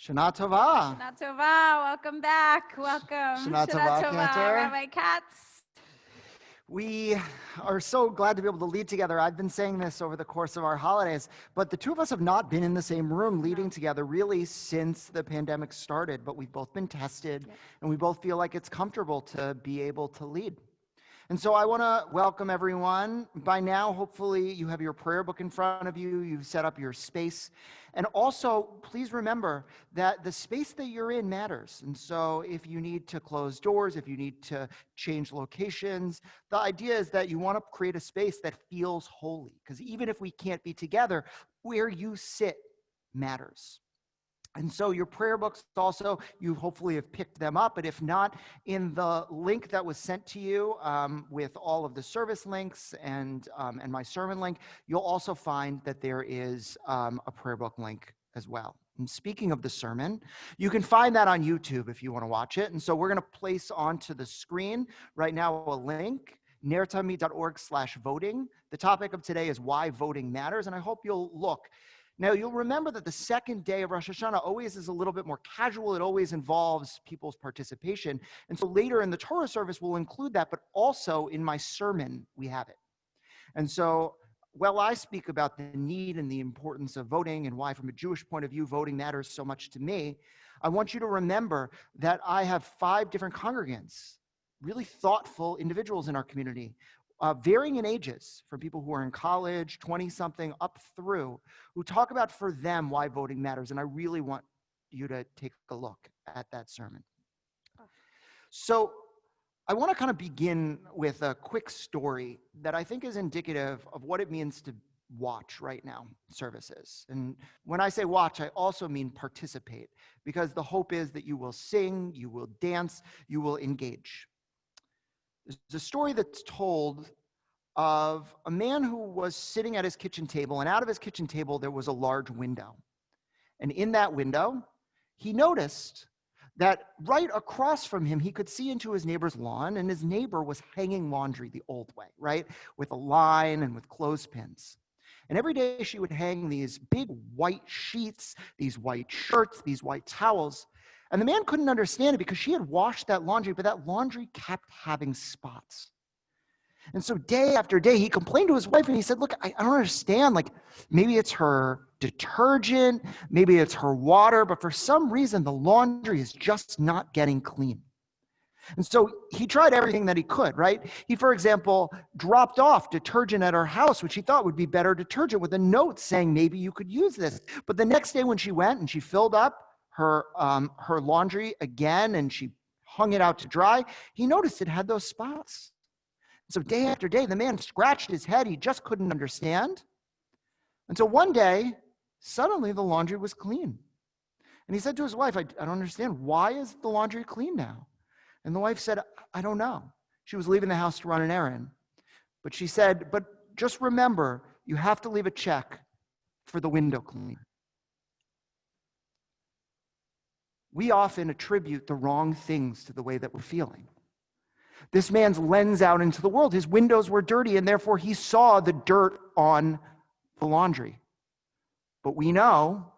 Shana Tova. Shana Tova, welcome back. Welcome. Shana Tova, Cantor. Rabbi Katz. We are so glad to be able to lead together. I've been saying this over the course of our holidays, but the two of us have not been in the same room leading together really since the pandemic started, but we've both been tested and we both feel like it's comfortable to be able to lead. And so I want to welcome everyone. By now, hopefully you have your prayer book in front of you. You've set up your space. And also, please remember that the space that you're in matters. And so if you need to close doors, if you need to change locations, the idea is that you want to create a space that feels holy. Because even if we can't be together, where you sit matters. And so your prayer books also, you hopefully have picked them up, but if not, in the link that was sent to you with all of the service links and my sermon link, you'll also find that there is a prayer book link as well. And speaking of the sermon, you can find that on YouTube if you want to watch it. And so we're going to place onto the screen right now a link, nertami.org/voting. The topic of today is why voting matters, and I hope you'll look. Now, you'll remember that the second day of Rosh Hashanah always is a little bit more casual. It always involves people's participation. And so later in the Torah service, we'll include that, but also in my sermon, we have it. And so while I speak about the need and the importance of voting and why, from a Jewish point of view, voting matters so much to me, I want you to remember that I have 5 different congregants, really thoughtful individuals in our community, varying in ages, from people who are in college, 20-something, up through, who talk about for them why voting matters. And I really want you to take a look at that sermon. So I want to kind of begin with a quick story that I think is indicative of what it means to watch right now services. And when I say watch, I also mean participate, because the hope is that you will sing, you will dance, you will engage. There's a story that's told of a man who was sitting at his kitchen table, and out of his kitchen table there was a large window. And in that window, he noticed that right across from him, he could see into his neighbor's lawn, and his neighbor was hanging laundry the old way, right? With a line and with clothespins. And every day she would hang these big white sheets, these white shirts, these white towels. And the man couldn't understand it because she had washed that laundry, but that laundry kept having spots. And so day after day, he complained to his wife and he said, look, I don't understand. Like, maybe it's her detergent, maybe it's her water, but for some reason, the laundry is just not getting clean. And so he tried everything that he could, right? He, for example, dropped off detergent at her house, which he thought would be better detergent, with a note saying maybe you could use this. But the next day when she went and she filled up her laundry again and she hung it out to dry, he noticed it had those spots. So day after day, the man scratched his head. He just couldn't understand. Until one day, suddenly the laundry was clean. And he said to his wife, I don't understand. Why is the laundry clean now? And the wife said, I don't know. She was leaving the house to run an errand. But she said, but just remember, you have to leave a check for the window cleaner. We often attribute the wrong things to the way that we're feeling. This man's lens out into the world, his windows were dirty, and therefore he saw the dirt on the laundry. But we know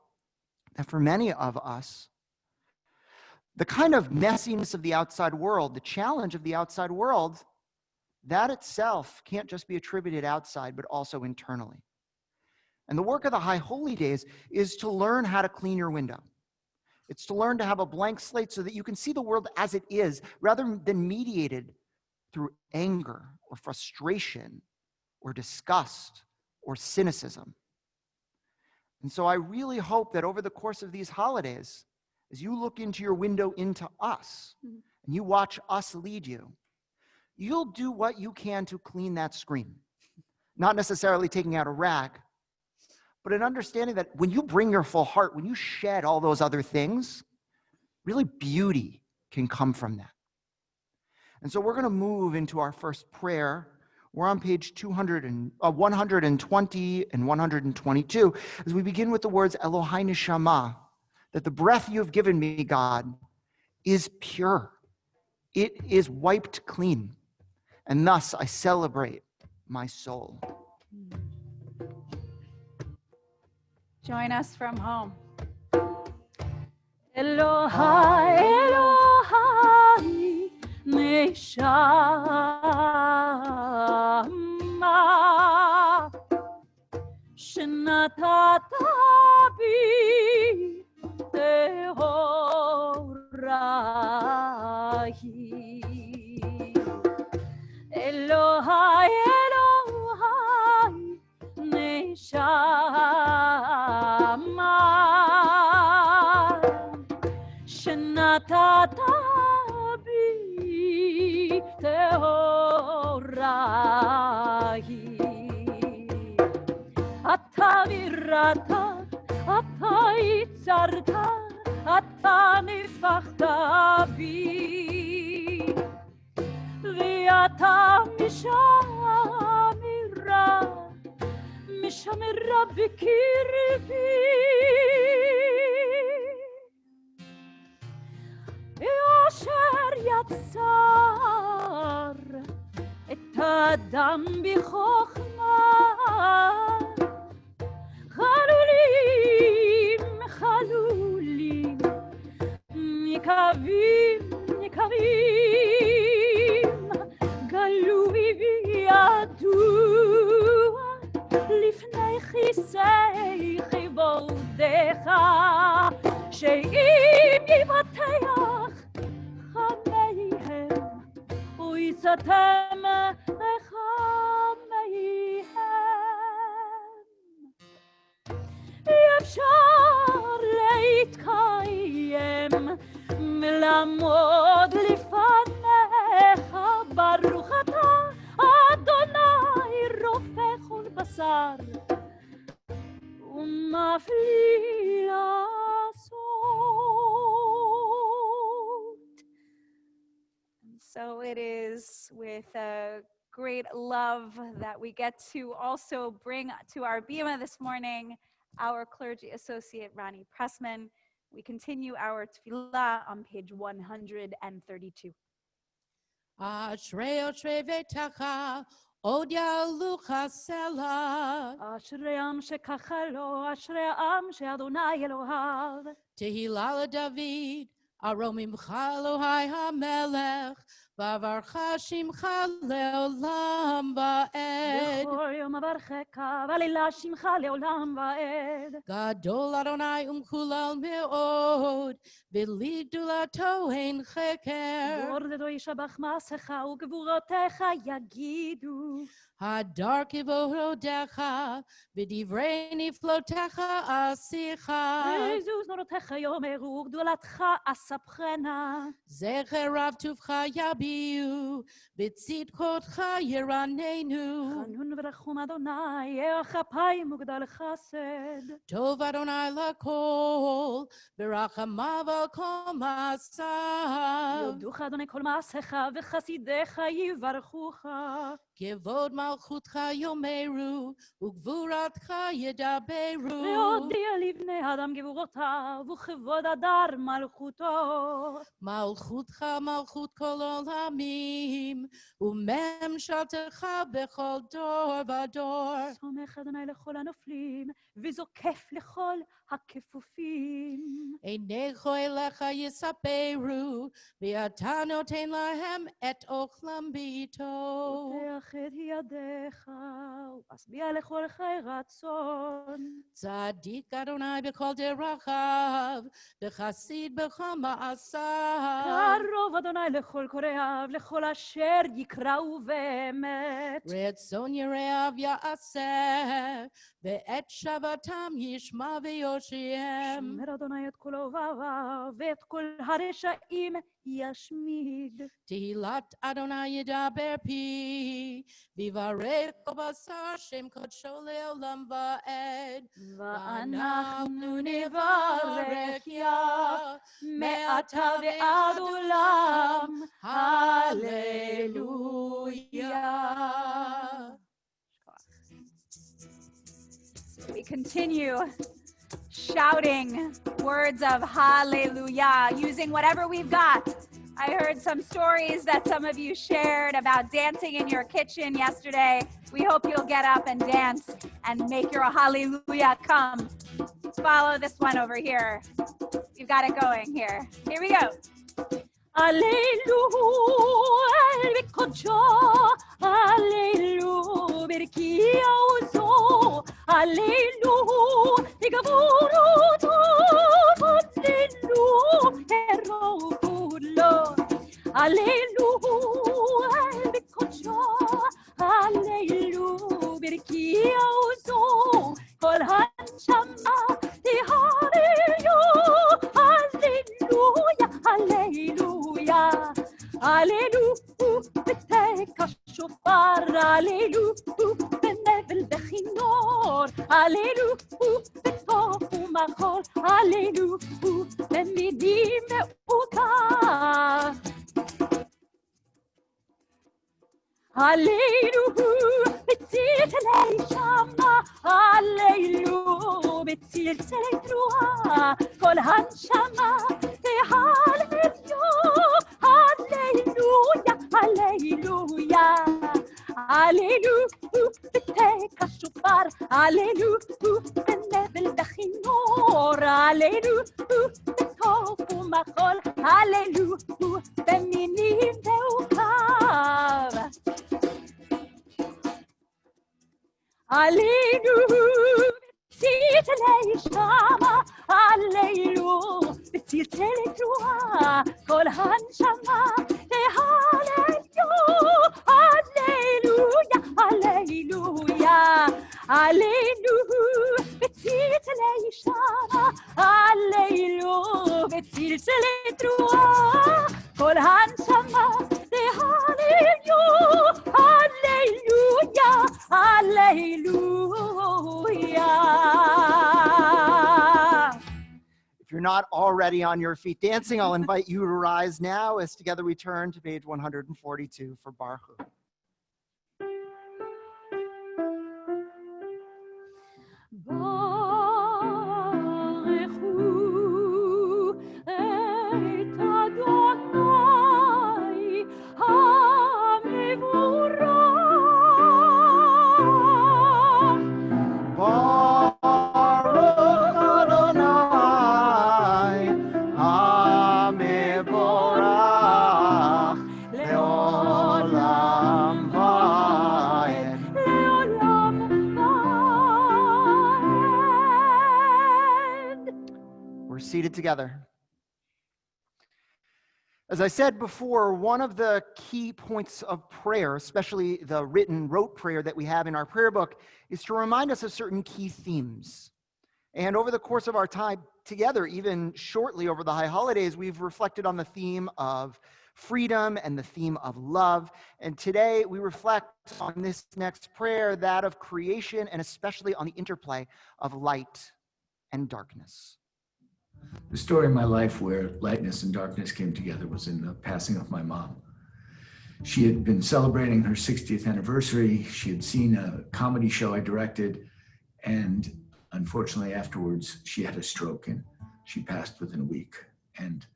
that for many of us, the kind of messiness of the outside world, the challenge of the outside world, that itself can't just be attributed outside, but also internally. And the work of the High Holy Days is to learn how to clean your window. It's to learn to have a blank slate so that you can see the world as it is, rather than mediated through anger or frustration or disgust or cynicism. And so I really hope that over the course of these holidays, as you look into your window into us, and you watch us lead you, you'll do what you can to clean that screen. Not necessarily taking out a rag, but an understanding that when you bring your full heart, when you shed all those other things, really beauty can come from that. And so we're going to move into our first prayer. We're on page 120 and 122 as we begin with the words Elohai Neshama, that the breath you have given me, God, is pure. It is wiped clean, and thus I celebrate my soul. Join us from home. Elohai, Elohai, Neshama, שנתת בי טהוראי. אלוהי, אלוהי, נשמה, שנתת בי טהוראי. אתה ביראת, אתה יצרת, אתה נפחת בי, ואתה משמרה בקרבי. אשר יצר את האדם בחוכמה, חלולים, נקבים, גלוי וידוע לפני כיסא כבודך, שאם יבטח חמיהם ויסתם לחמיהם. אפשר להתקיים ולעמוד לפניך, ברוך אתה אדוני רופא כל בשר ומפליא לעשות. So it is with a great love that we get to also bring to our bima this morning our clergy associate, Ronnie Pressman. We continue our tefillah on page 132. Ashrei Ashrei Ve'tacha Od Yalu Chasela. Ashrei am shekach lo, Ashrei am she'Adonai Elohav. Tehillah David Aromim Elohai HaMelech V'avarcha Shimcha Le'olam Va'ed. B'chol yom avarchecha v'alila shimcha le'olam va'ed. Gadol Adonai Umkulal Me'od V'lidulato Ein Cheker. Yordedo yishabach ma'asecha u'gevurotecha yagidu. Hadar Kivohodecha V'divrei Niflotecha Asicha. Zuz norotecha yomeru u'gdulatcha asapchena. Zecher Rav Tuvcha Yabiu B'tzidkotcha Yeranenu. Chanun v'rachum Adonai e'achapayim u'gdal chesed. Tov Adonai Lakol V'rachamav Al Kol Ma'asav. יודוך אדוני כל מעשיך וחסידיך יברכוך. Kevod Malchutcha Yomeru Ugvuratcha Yedaberu. והודיע לבני אדם גבורותיו וכבוד הדר מלכותו. Malchutcha Malchut Kol Olamim Umemshaltecha Bechol Dor Vador. סומך אדוני לכל הנופלים וזוקף לכל הכפופים. Einecho Elecha Yisaperu V'ata Noten Lahem Et Ochlam B'ito. פותח את ידיך ומשביע לכל חי רצון. Tzadik Adonai B'chol Derachav V'chasid B'chol Ma'asav. קרוב אדוני לכל קוראיו לכל אשר יקראו באמת. Retzon Yereav Ya'aseh Ve'et Shavatam Yishma V'yoshem. שומר אדוני את כל אוהביו ואת כל הרשעים ישמיד. Tehillat Adonai Yedaber Pi Vivarech Kol Basar Shem Kodsho Le'olam Va'ed. ואנחנו נברך יה מעתה ועד עולם. Hallelujah. We continue shouting words of hallelujah, using whatever we've got. I heard some stories that some of you shared about dancing in your kitchen yesterday. We hope you'll get up and dance and make your hallelujah come. Follow this one over here. You've got it going here. Here we go. Alleluia, bikocho, alleluia, birkia uzo, alleluia, digaburu to, alleluia, erogulo, alleluia, bikocho, alleluia, birkia uzo, kol hanshama, di hallelujah, alleluia, alleluia. Alleluia, بتاك الشفار alleluia, بالنبل بخينور alleluia, بالطوف ومخور alleluia, بالمدين بأوكار alleluia, بتصير تلاقي شمع alleluia, بتصير تلاقي تروح كل هالشمع في هالمليون Alleluia, Alleluia, Alleluia, بتاك الشفار Alleluia, بالنبل بخينور Alleluia, بالطوف ومخول Alleluia, بمنين دوكار Alleluia, بتصير تلاقي الشمع Alleluia, بتصير تلاقي تروح كل هالشمع Alleluia, Alleluia, Alleluia, بتصير تلاقي الشمع Alleluia, بتصير تلاقي تروح كل هالشمع Alleluia, Alleluia. If you're not already on your feet dancing, I'll invite you to rise now as together we turn to page 142 for Baruch. Seated together. As I said before, one of the key points of prayer, especially the rote prayer that we have in our prayer book, is to remind us of certain key themes. And over the course of our time together, even shortly over the high holidays, we've reflected on the theme of freedom and the theme of love. And today we reflect on this next prayer, that of creation, and especially on the interplay of light and darkness. The story of my life where lightness and darkness came together was in the passing of my mom. She had been celebrating her 60th anniversary. She had seen a comedy show I directed, and unfortunately afterwards she had a stroke and she passed within a week. And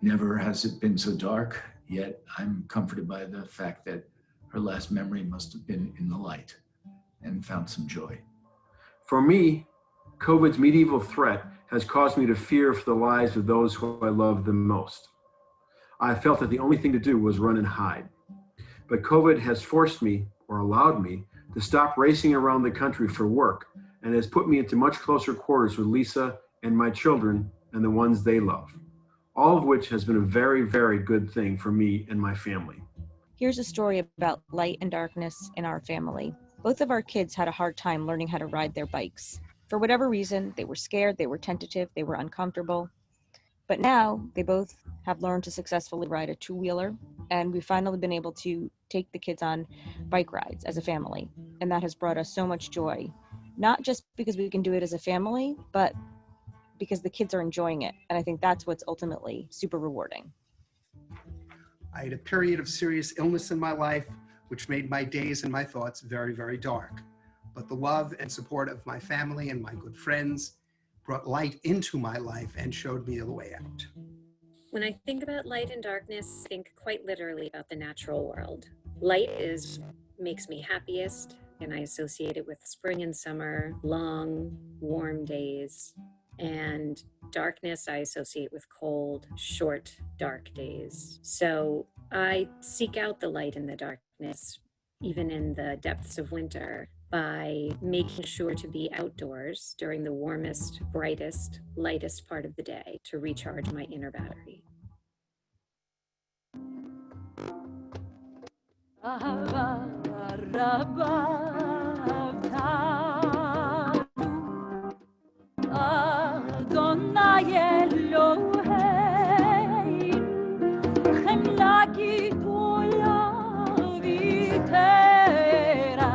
never has it been so dark, yet I'm comforted by the fact that her last memory must have been in the light and found some joy. For me, COVID's medieval threat has caused me to fear for the lives of those who I love the most. I felt that the only thing to do was run and hide. But COVID has forced me, or allowed me, to stop racing around the country for work, and has put me into much closer quarters with Lisa and my children and the ones they love. All of which has been a very, very good thing for me and my family. Here's a story about light and darkness in our family. Both of our kids had a hard time learning how to ride their bikes. For whatever reason, they were scared, they were tentative, they were uncomfortable. But now they both have learned to successfully ride a two-wheeler, and we've finally been able to take the kids on bike rides as a family. And that has brought us so much joy, not just because we can do it as a family, but because the kids are enjoying it. And I think that's what's ultimately super rewarding. I had a period of serious illness in my life, which made my days and my thoughts very, very dark. But the love and support of my family and my good friends brought light into my life and showed me the way out. When I think about light and darkness, I think quite literally about the natural world. Light makes me happiest, and I associate it with spring and summer, long, warm days. And darkness I associate with cold, short, dark days. So I seek out the light in the darkness, even in the depths of winter, by making sure to be outdoors during the warmest, brightest, lightest part of the day to recharge my inner battery. Adonai Eloheinu, Chemla Gitola Vitera,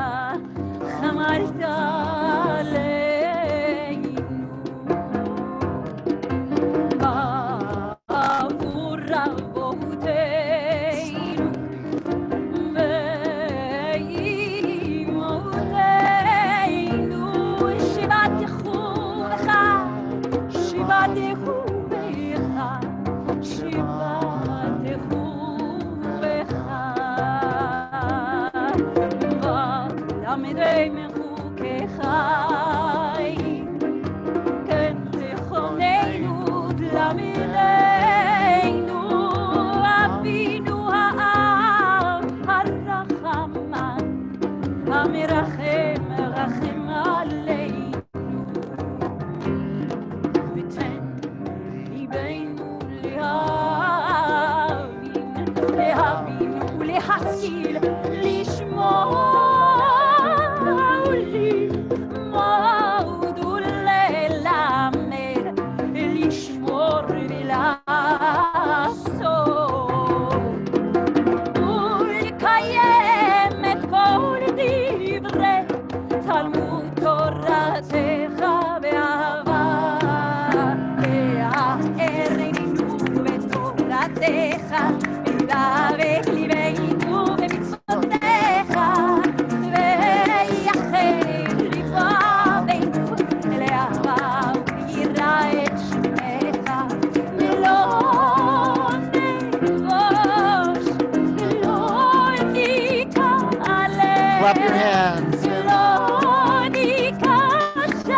Chamarta Aleinu, Ba'avur Avoteinu, Ve'imotenu, Shivatechu Lecha, Shivatechu Lecha, Shivatechu Lecha, V'lamidei Mechukechai, Ken Zechorneinu V'lamidenu, Avinu Ha'am Ha'rachaman, Ha'merachem Rachem Aleinu, V'ten libeinu להבין ולהשכיל, לשמוע וללמוד וללמד, לשמור ולעשות, ולקיים את כל דברי תלמוד תורתך באהבה, והערנו בתורתך, ודבק ליבנו במצוותיך, ויחד לבבנו לאהבה וליראה את שמך, ולא נבוש ולא נתעלה, Clap your hands. ולא ניכשל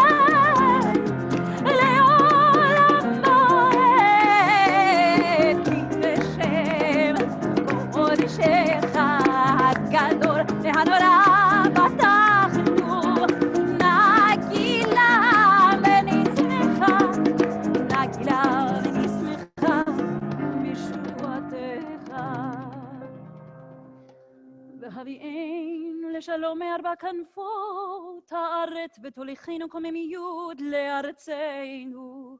לעולם ועד, כי בשם קודשך הגדול והנורא פתחנו, נגילה ונשמחה, נגילה ונשמחה בישועתך. והביאנו לשלום מארבע כנפות הארץ, ותוליכנו קוממיות לארצנו,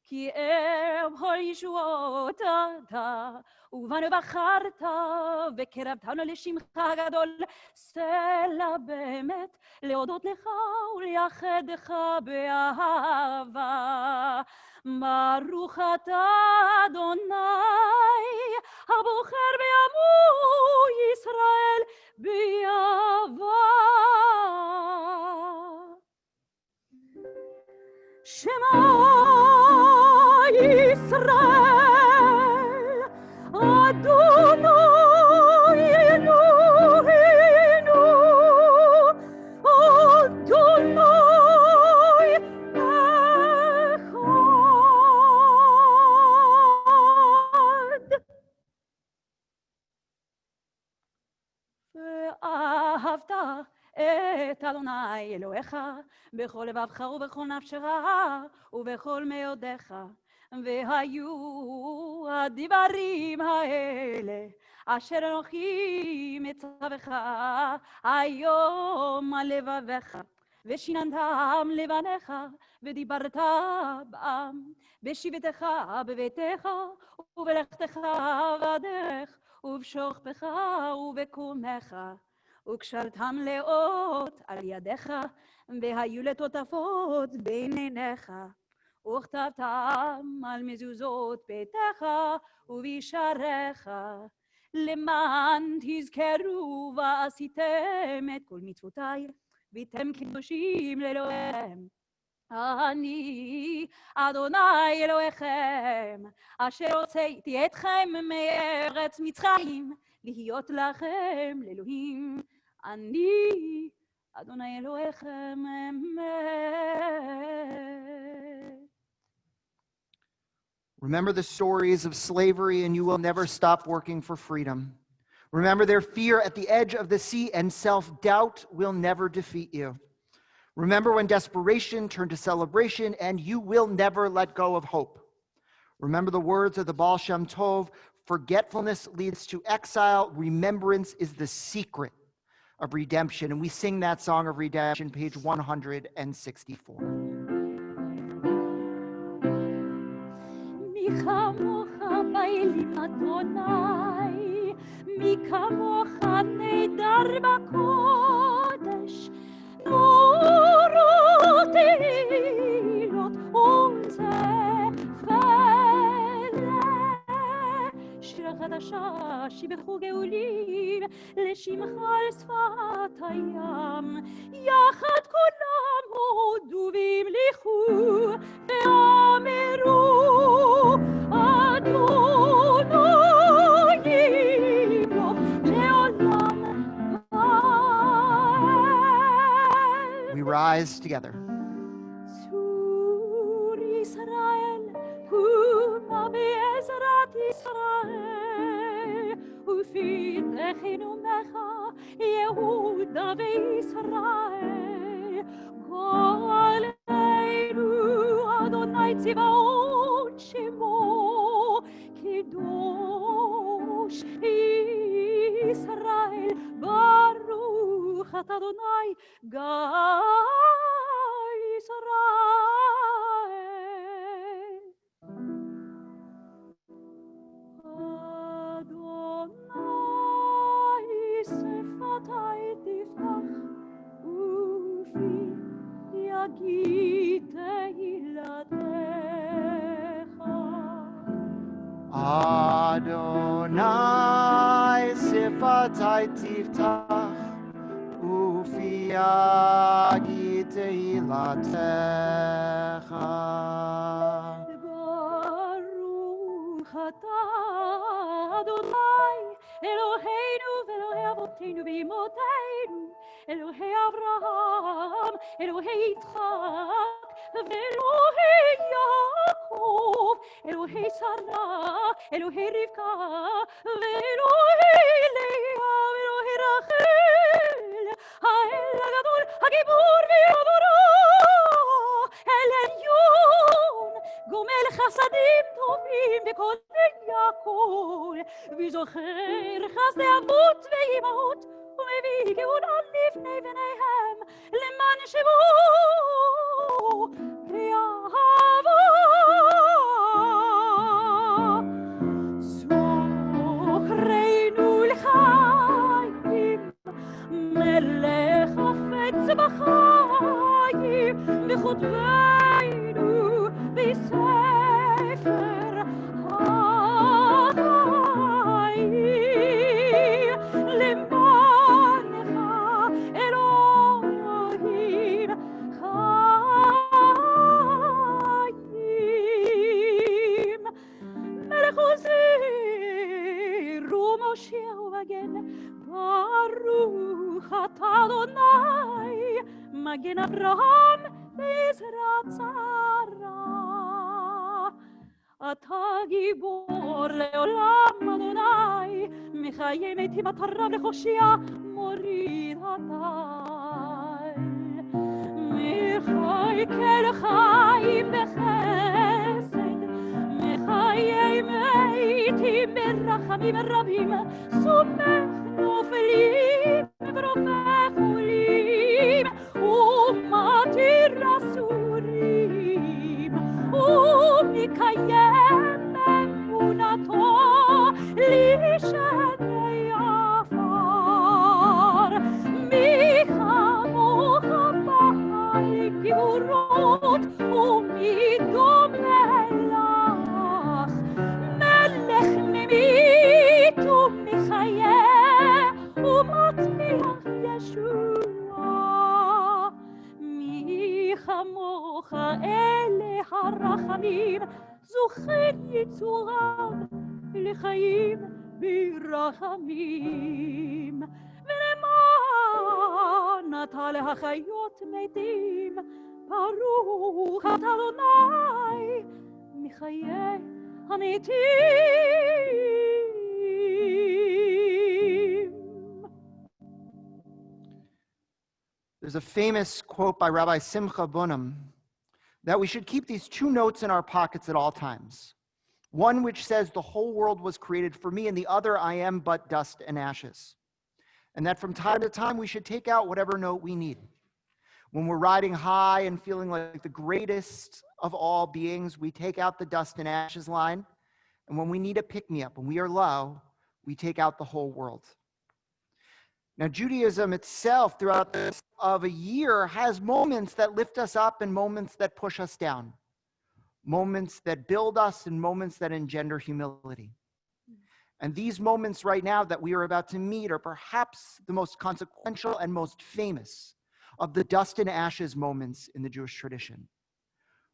כי ערב כל ישועות אתה, ובנו בחרת, וקרבתנו לשמך הגדול. סלע באמת להודות לך ולייחדך באהבה. ברוך אתה אדוני, הבוחר בעמו ישראל באהבה. שמע ישראל, אדוני אלוהינו, אדוני אחד. ואהבת את אדוני אלוהיך בכל לבבך ובכל נפשך ובכל מאודיך. והיו הדברים האלה אשר אנוכי מצווך היום על לבביך, ושיננתם לבניך, ודיברת בם בשבתך בביתך ובלכתך בדרך ובשוכבך ובקומך, וקשרתם לאות על ידיך, והיו לטוטפות בין עיניך, וכתבתם על מזוזות ביתך ובשעריך, למען תזכרו ועשיתם את כל מצוותיי, והייתם קדושים לאלוהיכם. אני אדוני אלוהיכם, אשר הוצאתי אתכם מארץ מצרים, להיות לכם לאלוהים. אני אדוני אלוהיכם אמת. Remember the stories of slavery, and you will never stop working for freedom. Remember their fear at the edge of the sea, and self-doubt will never defeat you. Remember when desperation turned to celebration, and you will never let go of hope. Remember the words of the Baal Shem Tov, forgetfulness leads to exile. Remembrance is the secret of redemption. And we sing that song of redemption, page 164. מי כמוך באלים אדוני, מי כמוך נהדר בקודש, נורות תהילות ותפלה. שיר חדשה שיבחו גאולים, לשמך על שפת הים, יחד כולם הודו והמליכו ואמרו We rise together. צור ישראל, קומה בעזרת ישראל, ופתחנו ממך יהודה וישראל. גואלנו אדוני צבאות שמו, קדוש ישראל, ברוך אתה אדוני גאל ישראל. אדוני שפתי תפתח, ופי יגיד תהילתך. Adonai sifatai tiftach, ufi yagid tehilatecha. ברוך אתה אדוני אלוהינו ואלוהי אבותינו ואמותינו, אלוהי אברהם, אלוהי יצחק ואלוהי יעקב, אלוהי שרה, אלוהי רבקה ואלוהי לאה ואלוהי רחל, האל הגדול, הגיבור ויעבורו, אל עליון, גומל חסדים טובים וקודם יעקב, וזוכר חסדי אבות ואימהות, ומביא גאולה לפני בניהם, למען שמו באהבה. זוכרנו לחיים, מלך חפץ בחיים, וכותבנו בספר החיים, למענך אלוהים חיים. מלך עוזר ומושיע ומגן, ברוך אתה אדוני, מגן אברהם בעזרת שרה. אתה גיבור לעולם אדוני, מחיה מתים אתה רב להושיע, מוריד הטל. מחי כל חיים בחסד, מחיי מתים ברחמים רבים, סומך נופלים ורופא חולים, ומתיר אסורים, ומקיים אמונתו לשני עפר. מי כמוך בעל גבורות, ומי דומה לך, מלך ממית ומחיה, ומצמיח ישועה. מי כמוך אלה הרחמים, זוכר יצוריו לחיים ברחמים. ולמען אתה להחיות מתים, ברוך אתה אדוני, מחיה המתים. There's a famous quote by Rabbi Simcha Bunim that we should keep these two notes in our pockets at all times. One which says the whole world was created for me, and the other, I am but dust and ashes. And that from time to time we should take out whatever note we need. When we're riding high and feeling like the greatest of all beings, we take out the dust and ashes line. And when we need a pick-me-up, when we are low, we take out the whole world. Now, Judaism itself, throughout this of a year, has moments that lift us up and moments that push us down, moments that build us and moments that engender humility. And these moments right now that we are about to meet are perhaps the most consequential and most famous of the dust and ashes moments in the Jewish tradition.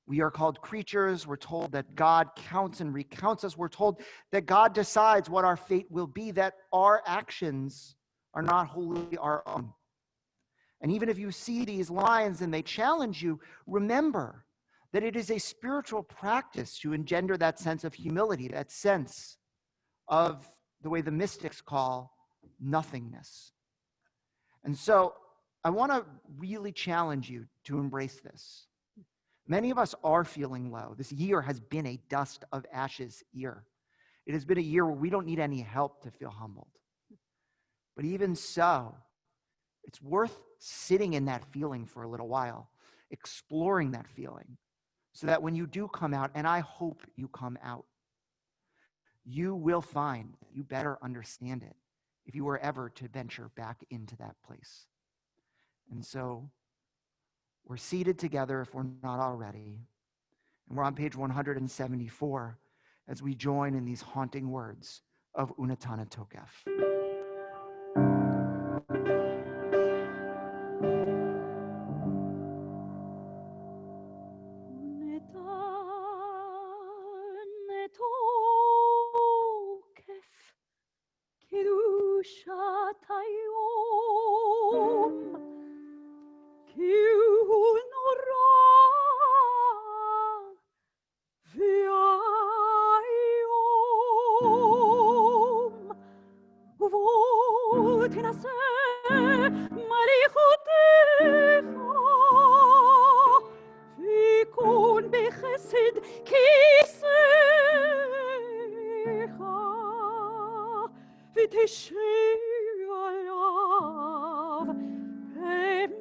We are called creatures. We're told that God counts and recounts us. We're told that God decides what our fate will be, that our actions are not wholly our own. And even if you see these lines and they challenge you, remember that it is a spiritual practice to engender that sense of humility, that sense of the way the mystics call nothingness. And so I want to really challenge you to embrace this. Many of us are feeling low. This year has been a dust of ashes year. It has been a year where we don't need any help to feel humbled. But even so, it's worth sitting in that feeling for a little while, exploring that feeling, so that when you do come out, and I hope you come out, you will find that you better understand it if you were ever to venture back into that place. And so we're seated together, if we're not already, and we're on page 174 as we join in these haunting words of Unatana Tokef. קדושת היום, כי הוא נורא, והיום ובוא תנסה מליכותך, ויכון בחסד כיסאך, ותשרי עליו באמת.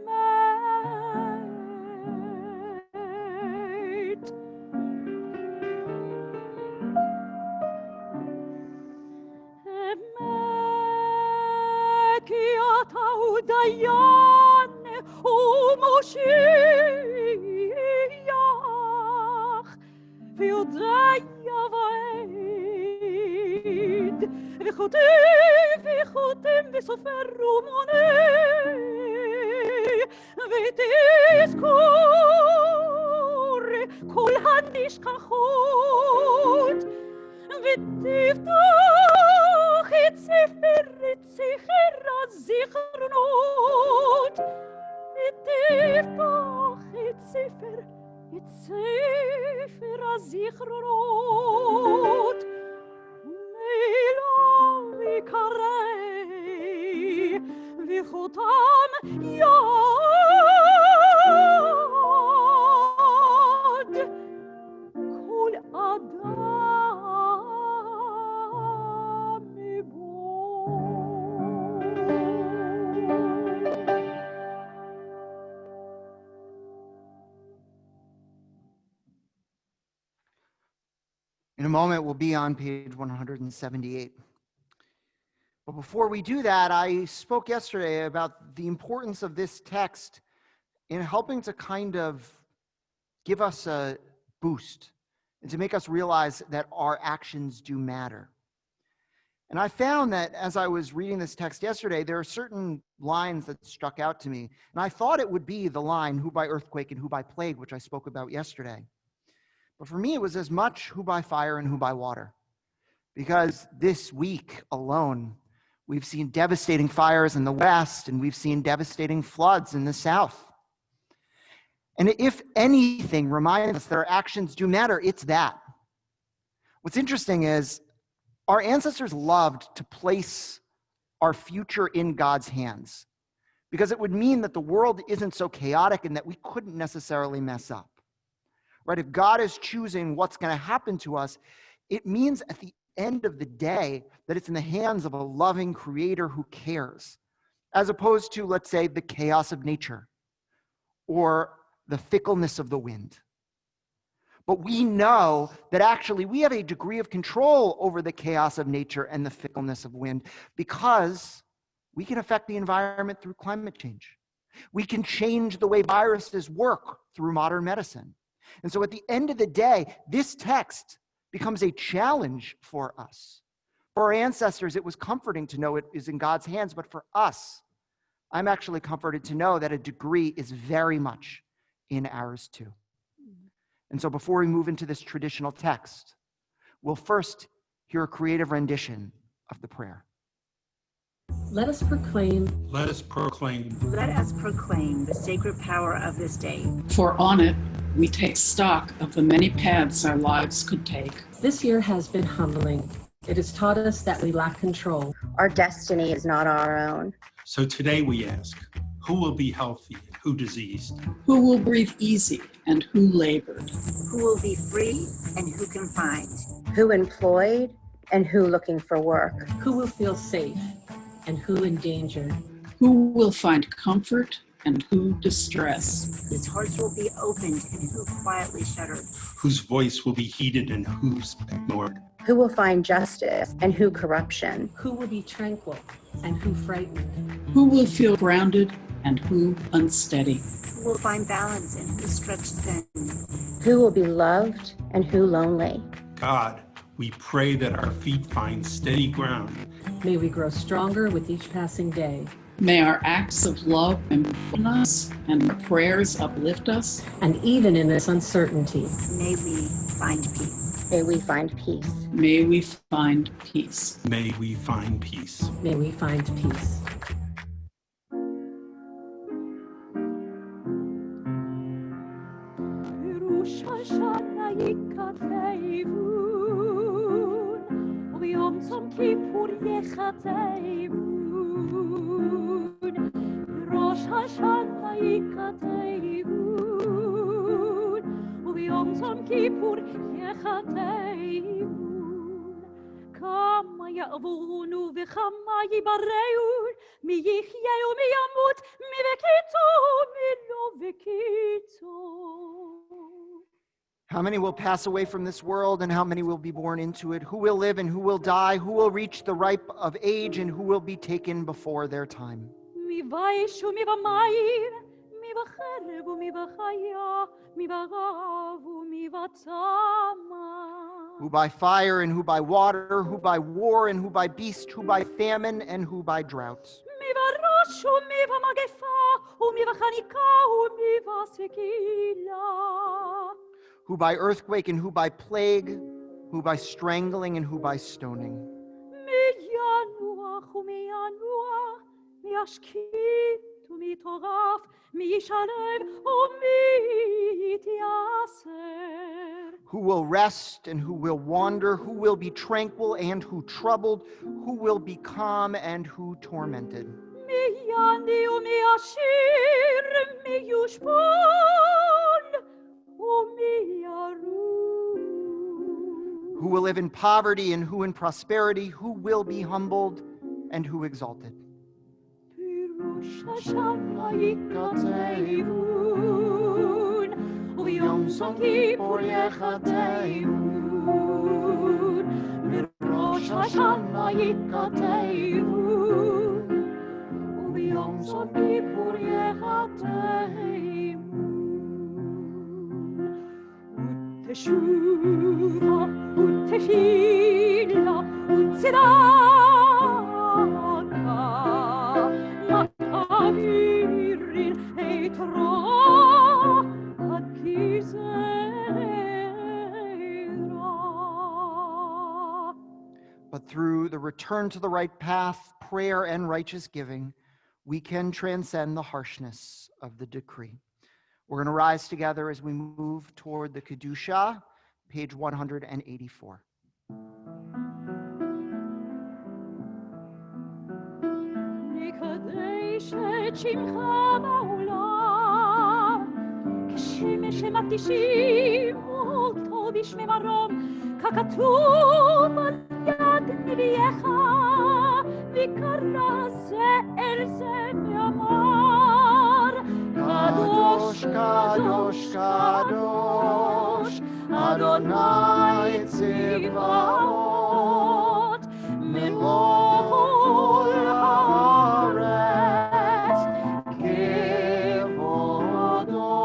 אמת, כי אתה הוא דיין ומושיח, ויודע ועד, וחותם וסופר ומונה, ותזכור כל הנשכחות, ותפתח את ספר הזיכרונות, ותפתח את ספר הזיכרונות, ומילא יקרא וחותם יד כל אדם מבוא. In a moment, we'll be on page 178. But before we do that, I spoke yesterday about the importance of this text in helping to kind of give us a boost and to make us realize that our actions do matter. And I found that as I was reading this text yesterday, there are certain lines that struck out to me. And I thought it would be the line, who by earthquake and who by plague, which I spoke about yesterday. But for me, it was as much who by fire and who by water. Because this week alone, we've seen devastating fires in the West, and we've seen devastating floods in the South. And if anything reminds us that our actions do matter, it's that. What's interesting is our ancestors loved to place our future in God's hands because it would mean that the world isn't so chaotic and that we couldn't necessarily mess up. Right? If God is choosing what's going to happen to us, it means at the end of the day that it's in the hands of a loving creator who cares, as opposed to, let's say, the chaos of nature or the fickleness of the wind. But we know that actually we have a degree of control over the chaos of nature and the fickleness of wind because we can affect the environment through climate change. We can change the way viruses work through modern medicine. And so at the end of the day, this text becomes a challenge for us. For our ancestors, it was comforting to know it is in God's hands, but for us, I'm actually comforted to know that a degree is very much in ours too. And so before we move into this traditional text, we'll first hear a creative rendition of the prayer. Let us proclaim. Let us proclaim. Let us proclaim the sacred power of this day. For on it, we take stock of the many paths our lives could take. This year has been humbling. It has taught us that we lack control. Our destiny is not our own. So today we ask, who will be healthy and who diseased? Who will breathe easy and who labored? Who will be free and who confined? Who employed and who looking for work? Who will feel safe and who in danger? Who will find comfort and who distress? Whose hearts will be opened and who quietly shuddered? Whose voice will be heeded and who's ignored? Who will find justice and who corruption? Who will be tranquil and who frightened? Who will feel grounded and who unsteady? Who will find balance and who stretched thin? Who will be loved and who lonely? God, we pray that our feet find steady ground. May we grow stronger with each passing day. May our acts of love embolden us and prayers uplift us. And even in this uncertainty, may we find peace. May we find peace. May we find peace. May we find peace. May we find peace. Rosh Hashanah yikatevun, u'b'yom tzom kippur yechatevun. Rosh Hashanah yikatevun, u'b'yom tzom kippur yechatevun. Kama ya'avunu v'chama yibareun, mi yichyeu mi yamut, mi v'kito, mi lo v'kito. How many will pass away from this world and how many will be born into it? Who will live and who will die? Who will reach the ripe of age and who will be taken before their time? Mi vaish u'mi v'mayim, mi v'cherev u'mi v'chaya, mi v'rav u'mi v'tzama. Who by fire and who by water, who by war and who by beast, who by famine and who by drought. Mi v'rosh u'mi v'magefa, u'mi v'chanika u'mi v'sekila. Who by earthquake and who by plague, who by strangling and who by stoning. Mi yanuach u'mi yanuach, mi ashkit u'mi toraf, mi yishalev u'mi yityaser. Who will rest and who will wander, who will be tranquil and who troubled, who will be calm and who tormented. Mi yandi u'mi ashir, mi yushbon, u'mi yaru. Who will live in poverty and who in prosperity, who will be humbled and who exalted. Rosh Hashanah yikatevun, u'b'yom tzom kippur yechatevun. Rosh Hashanah yikatevun, u'b'yom tzom kippur yechatevun. U'teshuva, u'tefila, u'tzedaka, ma'avirin et ra ad kizera. But through the return to the right path, prayer and righteous giving, we can transcend the harshness of the decree. We're going to rise together as we move toward the Kedusha, page 184. להדגיש את שמך בעולם, כשמש שמקדישים אותו בשמי מרום, ככתוב על יד נביאך, ויקרא זה אל זה ואמר, קדוש, קדוש, קדוש, אדוני צבאות, מלוא כל הארץ כבודו.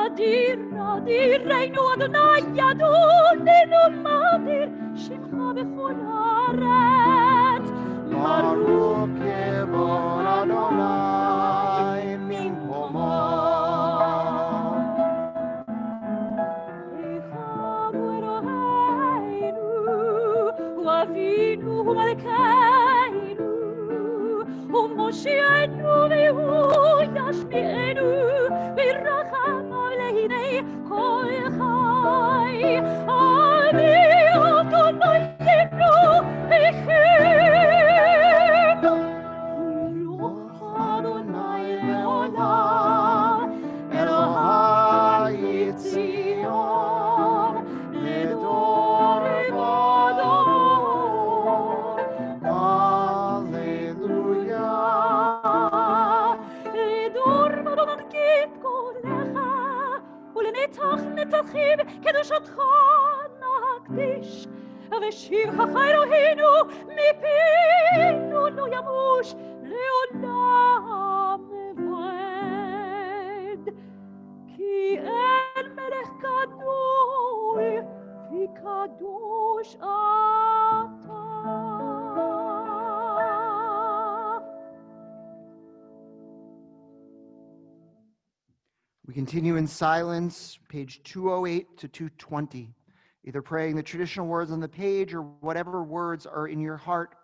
אדיר, אדירנו אדוני, ידוננו מדיר שמך בכל הארץ. ברוך כבוד אדוני ממקומו. אבינו ומלכנו ומושיענו והוא ישמיענו ברחמיו להנה כל חי. אני אדוננו לכם מלוך אדוני לעולם אלוהי ציון לדור ודור. הללויה. לדור ודור נגיד קולך ולנצח נצחים קדושתך נקדיש, ושבחך אלוהינו מפינו לא ימוש לעולם ועד. כי אין מלך גדול וקדוש אתה. We continue in silence, page 208 to 220, either praying the traditional words on the page or whatever words are in your heart.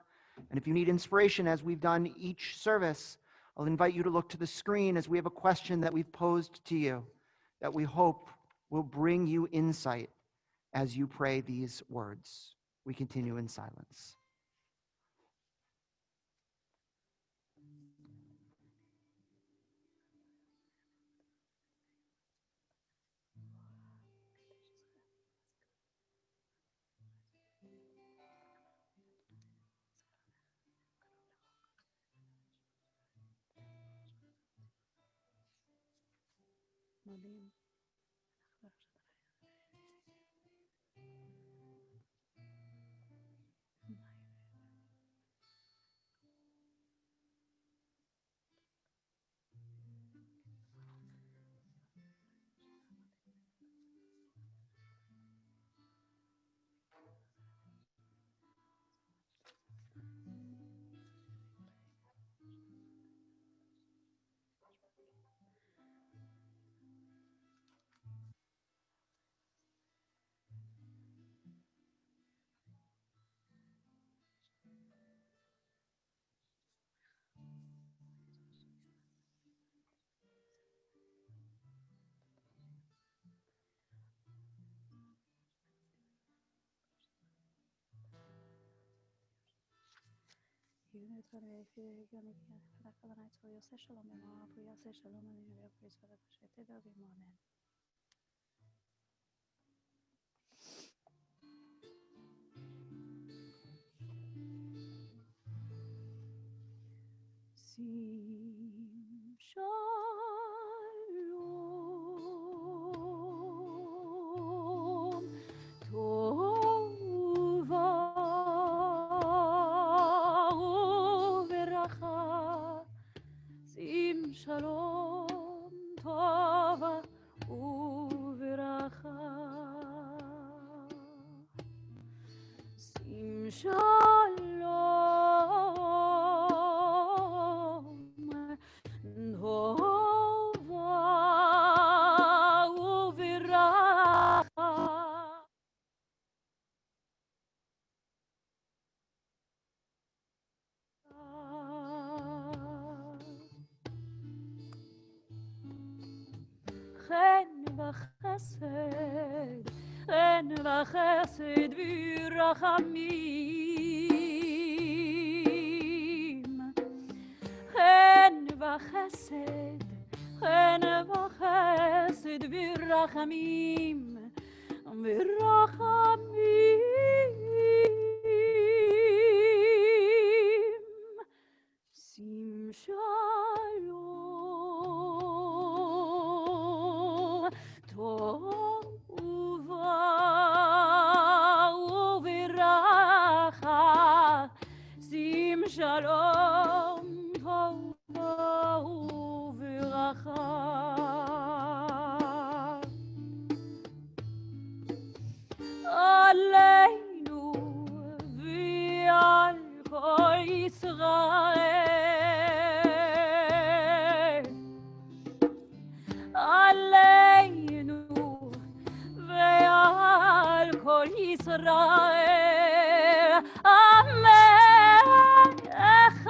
And if you need inspiration, as we've done each service, I'll invite you to look to the screen as we have a question that we've posed to you that we hope will bring you insight as you pray these words. We continue in silence. Shalom, tova uveracha. Sim shalom, tova uveracha. Sim shalom, tova uveracha. חן וחסד, חן וחסד ורחמים, חן וחסד, חן וחסד ורחמים, ורחמים. שים שלום, טובה וברכה, שים שלום, טובה וברכה. עלינו ועל כל ישראל, עלינו ועל כל ישראל, אמן אחד.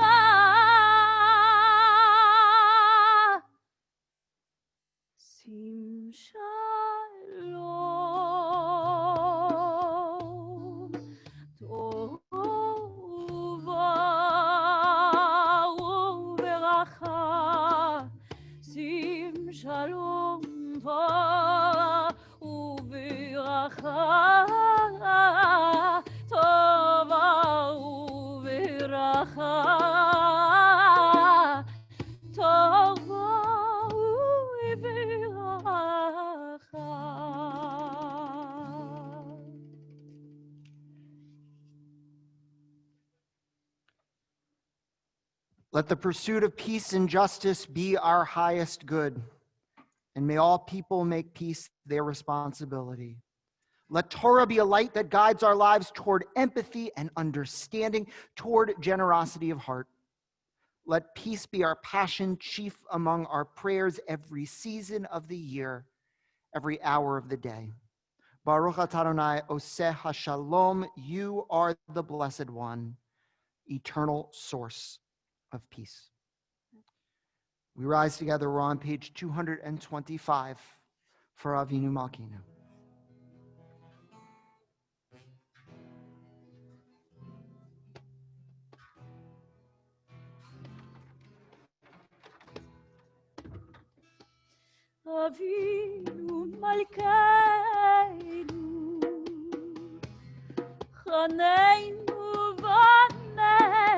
שים שלום, טובה וברכה, שים שלום וברכה, טובה וברכה, טובה וברכה. Let the pursuit of peace and justice be our highest good, and may all people make peace their responsibility. Let Torah be a light that guides our lives toward empathy and understanding, toward generosity of heart. Let peace be our passion, chief among our prayers every season of the year, every hour of the day. Baruch atah Adonai oseh hashalom, you are the blessed one, eternal source of peace. We rise together. We're on page 225 for Avinu Malkeinu. Avinu Malkeinu, Chaneinu v'aneinu.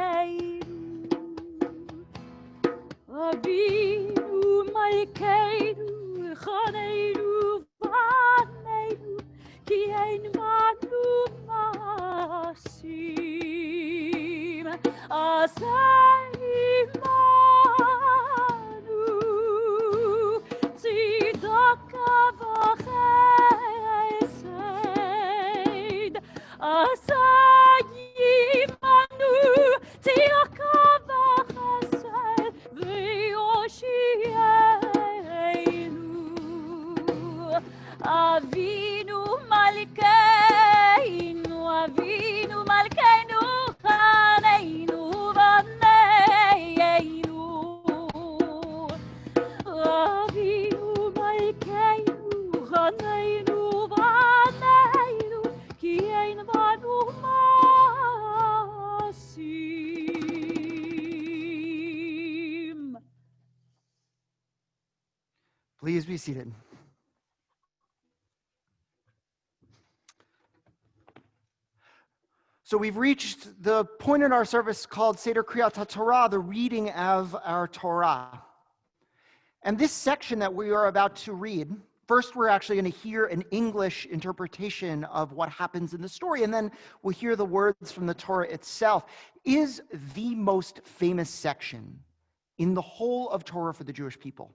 Avinu Malkeinu, Chaneinu v'aneinu, ki ein banu ma'asim, aseh imanu. Tzedaka v'chesed, aseh imanu. Tzedaka v'chesed v'yoshienu. Avinu Malkeinu, Avinu Malkeinu, Chaneinu v'aneinu. Avinu Malkeinu, Chaneinu v'aneinu, ki ein banu ma'asim. Please be seated. So we've reached the point in our service called Seder Kriyat HaTorah, the reading of our Torah. And this section that we are about to read, first we're actually going to hear an English interpretation of what happens in the story, and then we'll hear the words from the Torah itself, is the most famous section in the whole of Torah for the Jewish people.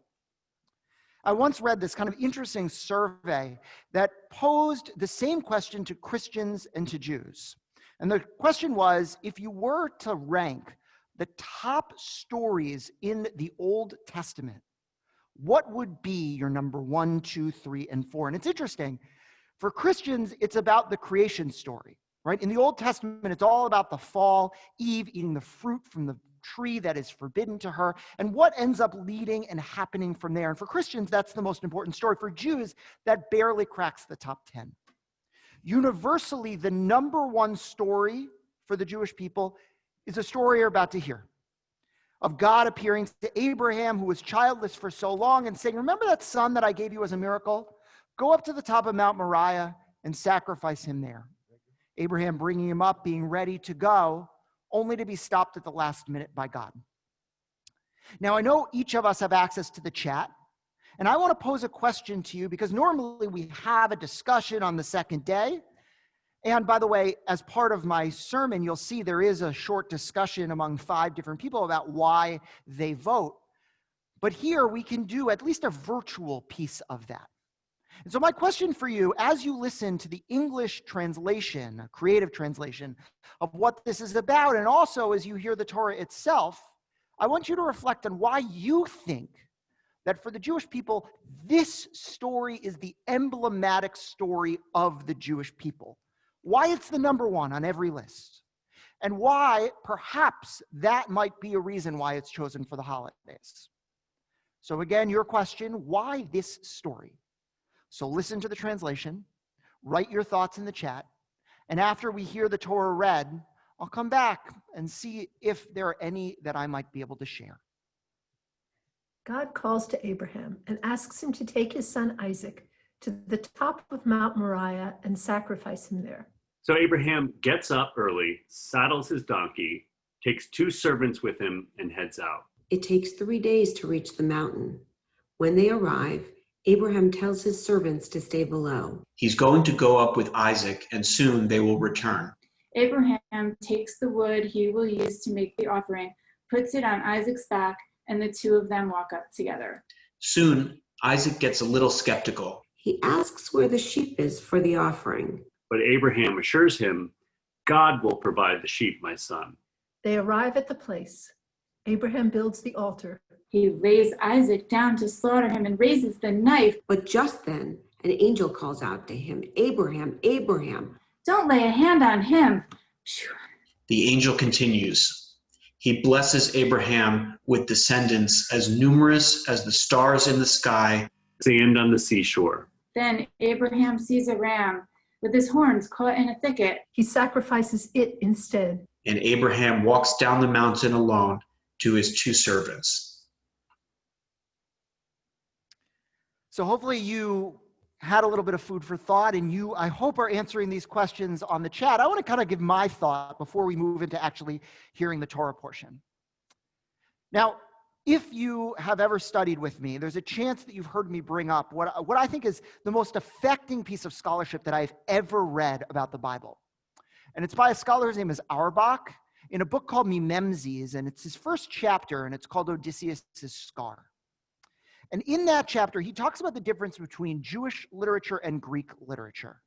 I once read this kind of interesting survey that posed the same question to Christians and to Jews. And the question was, if you were to rank the top stories in the Old Testament, what would be your number 1, 2, 3, and 4? And it's interesting. For Christians, it's about the creation story, right? In the Old Testament, it's all about the fall, Eve eating the fruit from the tree that is forbidden to her, and what ends up leading and happening from there. And for Christians, that's the most important story. For Jews, that barely cracks the top 10. Universally, the number 1 story for the Jewish people is a story you're about to hear. of God appearing to Abraham, who was childless for so long, and saying, remember that son that I gave you as a miracle? Go up to the top of Mount Moriah and sacrifice him there. Abraham bringing him up, being ready to go, only to be stopped at the last minute by God. Now, I know each of us have access to the chat, and I want to pose a question to you because normally we have a discussion on the second day. And by the way, as part of my sermon, you'll see there is a short discussion among 5 different people about why they vote. But here we can do at least a virtual piece of that. And so my question for you, as you listen to the English translation, a creative translation of what this is about, and also as you hear the Torah itself, I want you to reflect on why you think that for the Jewish people, this story is the emblematic story of the Jewish people. Why it's the number one on every list. And why perhaps that might be a reason why it's chosen for the holidays. So again, your question, why this story? So listen to the translation, write your thoughts in the chat, and after we hear the Torah read, I'll come back and see if there are any that I might be able to share. God calls to Abraham and asks him to take his son Isaac to the top of Mount Moriah and sacrifice him there. So Abraham gets up early, saddles his donkey, takes 2 servants with him, and heads out. It takes 3 days to reach the mountain. When they arrive, Abraham tells his servants to stay below. He's going to go up with Isaac, and soon they will return. Abraham takes the wood he will use to make the offering, puts it on Isaac's back, and the 2 of them walk up together. Soon, Isaac gets a little skeptical. He asks where the sheep is for the offering. But Abraham assures him, God will provide the sheep, my son. They arrive at the place. Abraham builds the altar. He lays Isaac down to slaughter him and raises the knife. But just then, an angel calls out to him, Abraham, Abraham. Don't lay a hand on him. The angel continues. He blesses Abraham with descendants as numerous as the stars in the sky, sand on the seashore. Then Abraham sees a ram with his horns caught in a thicket. He sacrifices it instead. And Abraham walks down the mountain alone to his 2 servants. So hopefully you had a little bit of food for thought, and you, I hope, are answering these questions on the chat. I want to kind of give my thought before we move into actually hearing the Torah portion. Now, if you have ever studied with me, there's a chance that you've heard me bring up what I think is the most affecting piece of scholarship that I've ever read about the Bible. And it's by a scholar, his name is Auerbach, in a book called Mimemses, and it's his first chapter, and it's called Odysseus' Scar. And in that chapter, he talks about the difference between Jewish literature and Greek literature.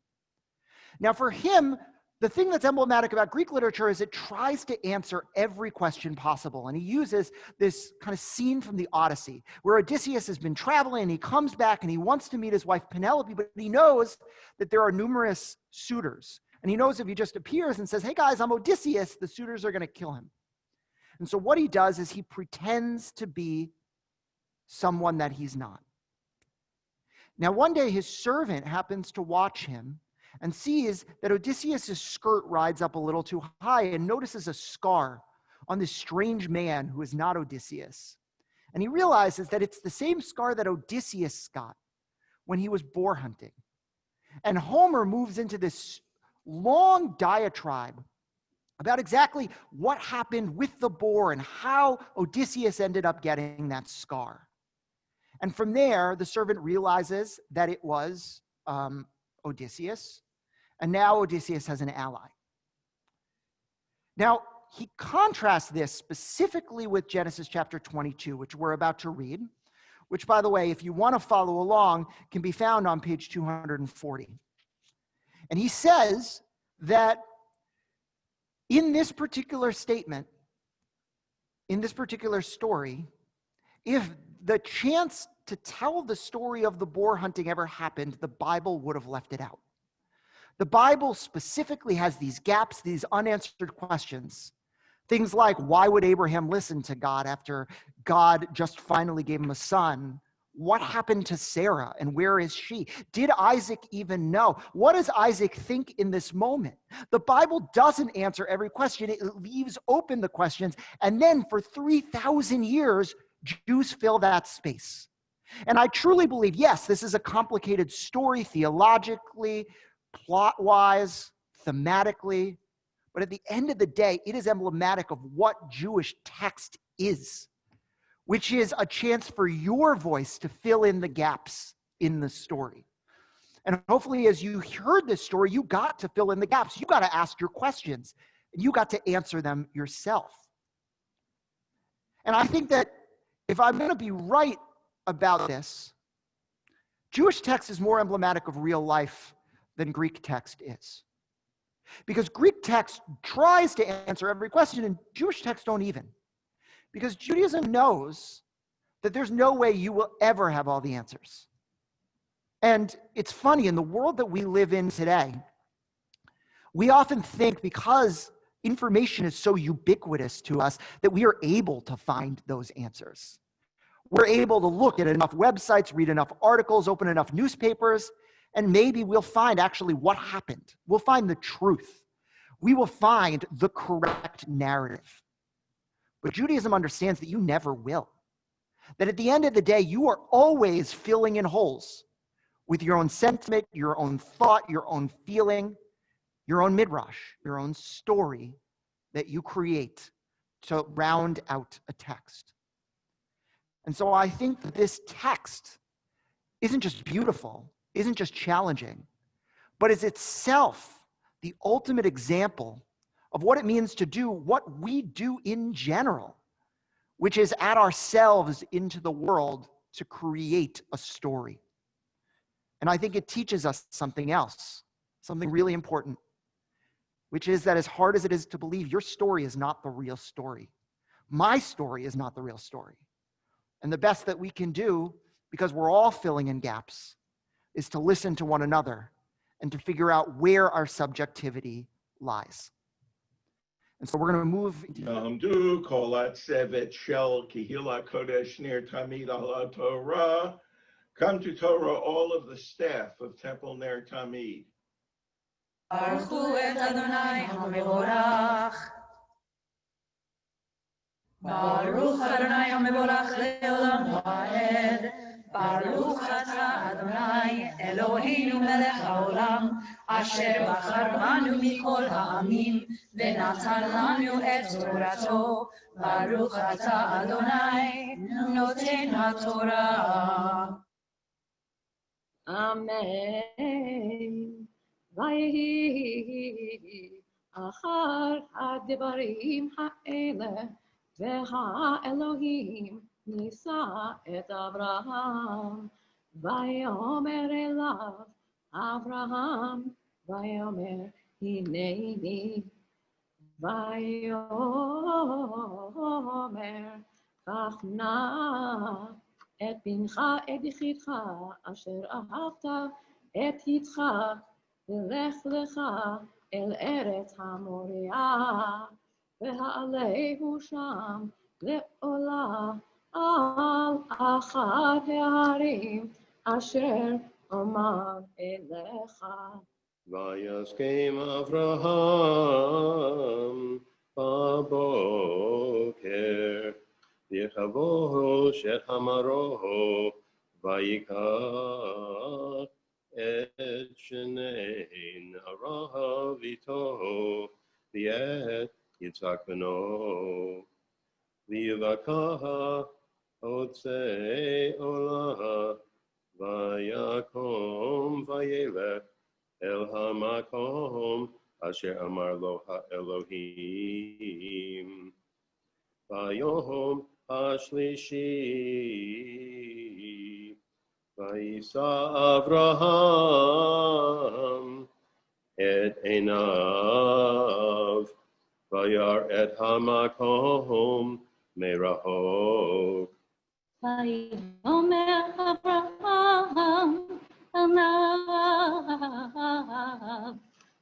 Now, for him, the thing that's emblematic about Greek literature is it tries to answer every question possible. And he uses this kind of scene from the Odyssey, where Odysseus has been traveling, and he comes back, and he wants to meet his wife Penelope, but he knows that there are numerous suitors. And he knows if he just appears and says, hey guys, I'm Odysseus, the suitors are going to kill him. And so what he does is he pretends to be someone that he's not. Now, one day his servant happens to watch him and sees that Odysseus' skirt rides up a little too high and notices a scar on this strange man who is not Odysseus. And he realizes that it's the same scar that Odysseus got when he was boar hunting. And Homer moves into this long diatribe about exactly what happened with the boar and how Odysseus ended up getting that scar. And from there, the servant realizes that it was Odysseus, and now Odysseus has an ally. Now, he contrasts this specifically with Genesis chapter 22, which we're about to read, which, by the way, if you want to follow along, can be found on page 240. And he says that in this particular statement, in this particular story, if the chance to tell the story of the boar hunting ever happened, the Bible would have left it out. The Bible specifically has these gaps, these unanswered questions. Things like, why would Abraham listen to God after God just finally gave him a son? What happened to Sarah and where is she? Did Isaac even know? What does Isaac think in this moment? The Bible doesn't answer every question. It leaves open the questions. And then for 3,000 years, Jews fill that space. And I truly believe, yes, this is a complicated story theologically, plot-wise, thematically. But at the end of the day, it is emblematic of what Jewish text is, which is a chance for your voice to fill in the gaps in the story. And hopefully, as you heard this story, you got to fill in the gaps. You got to ask your questions, and you got to answer them yourself. And I think that if I'm going to be right about this, Jewish text is more emblematic of real life than Greek text is. Because Greek text tries to answer every question, and Jewish texts don't even. Because Judaism knows that there's no way you will ever have all the answers. And it's funny, in the world that we live in today, we often think because information is so ubiquitous to us that we are able to find those answers. We're able to look at enough websites, read enough articles, open enough newspapers, and maybe we'll find actually what happened. We'll find the truth. We will find the correct narrative. But Judaism understands that you never will. That at the end of the day, you are always filling in holes with your own sentiment, your own thought, your own feeling, your own midrash, your own story that you create to round out a text. And so I think that this text isn't just beautiful, isn't just challenging, but is itself the ultimate example of what it means to do what we do in general, which is add ourselves into the world to create a story. And I think it teaches us something else, something really important, which is that as hard as it is to believe, your story is not the real story. My story is not the real story. And the best that we can do, because we're all filling in gaps, is to listen to one another and to figure out where our subjectivity lies. And so we're going to move. Yamdu kol hatzevet shel Kehila Kodesh Ner Tamid ala Torah. Come to Torah, all of the staff of Temple Ner Tamid. Baruch et Adonai HaMevorach. Baruch Adonai HaMevorach le'olam va'ed. Baruch atah Adonai Eloheinu melech haolam, asher bachar banu mikol ha'amim, v'natan lanu et torato. Baruch atah Adonai noten haTorah. Amen. Vayehi achar ha'devarim ha'ele v'ha'Elohim נישא את אברהם, ויאמר אליו אברהם, ויאמר הנני, ויאמר קח נא את בנך את יחידך אשר אהבת את יצחק, ולך לך אל ארץ המוריה, והעלהו שם לעולה על אחת ההרים אשר אומר אליך. וישכם אברהם בבוקר, ויחבוש את חמרו, ויקח את שני נעריו איתו, ואת יצחק בנו. ויבקע חוצה עולה, ויקום וילך אל המקום אשר אמר לו האלוהים. ביום השלישי וישא אברהם את עיניו, וירא את המקום מרחוק. ויאמר אברהם בניו,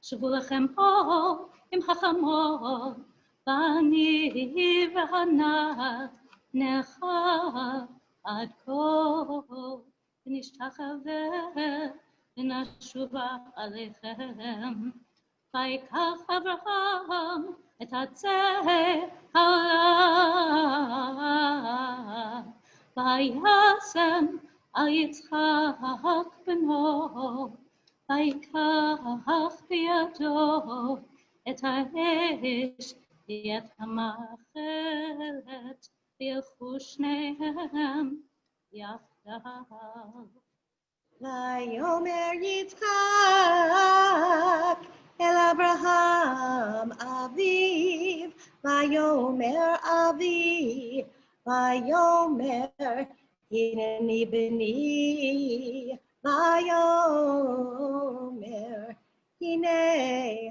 שבו לכם פה עם החמור, ואני והנער נחת עד כה ונשתחווה ונשובה עליכם. ויקח אברהם את עצי העולם, וישם על יצחק בנו, ויקח בידו את האש ואת המאכלת, וילכו שניהם יחדיו. ויאמר יצחק אל אברהם אביו, ויאמר אבי, ויאמר הנני בני, ויאמר הנה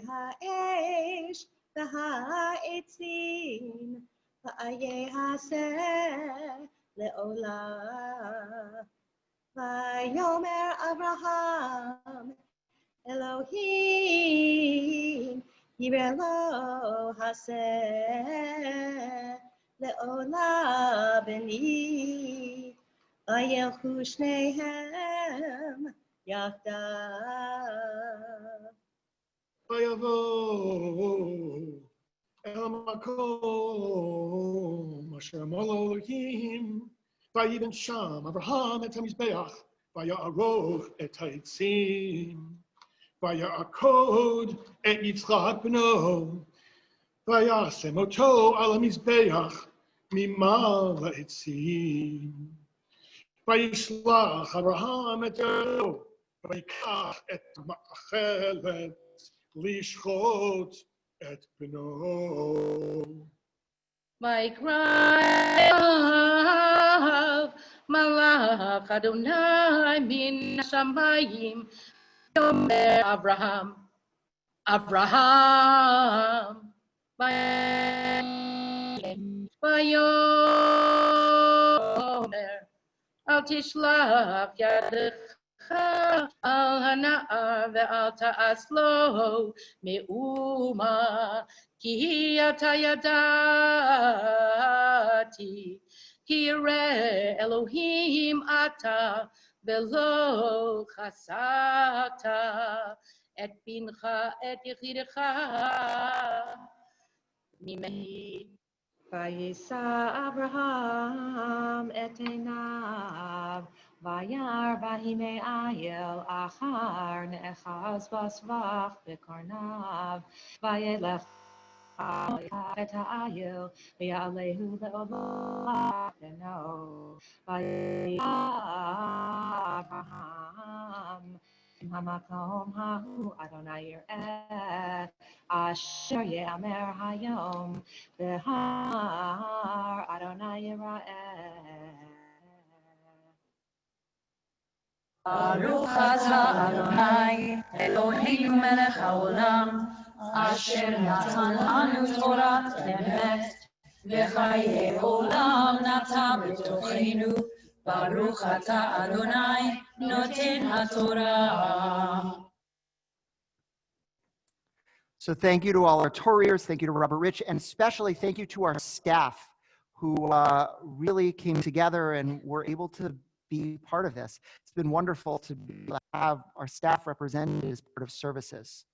האש והעצים, ויעשה לעולם. ויאמר אברהם אלוהים יראה לו הסה לעולה בני, וילכו שניהם יחדיו. ויבוא אל המקום אשר אמר לו אלוהים, ויבן שם אברהם את המזבח, ויערוך את העצים, ויעקוד את יצחק בנו, וישם אותו על המזבח ממעל העצים. וישלח אברהם את ידו, ויקח את המאכלת לשחוט את בנו. ויקרא אליו מלאך אדוני מן השמיים, ויאמר אברהם, אברהם, ויאמר אל תשלח ידך על הנער ואל תעש לו מאומה, כי אתה ידעתי, כי ירא אלוהים אתה ולא חסרת את בנך את יחידך ממני. וישא אברהם את עיניו, וירא והנה איל אחר נאחז בסבך בקרניו, וילך את האיל ויעלהו לעולה בנו. וירא אברהם המקום ההוא אדוני יראה, אשר יאמר היום בהר אדוני יראה. ברוך אתה אדוני אלוהינו מלך העולם, אשר נתן לנו תורת אמת, וחיי עולם נתן בתוכנו. ברוך אתה אדוני נותן התורה. So thank you to all our Torahers, thank you to Robert Rich, and especially thank you to our staff who really came together and were able to be part of this. It's been wonderful to have our staff represented as part of services.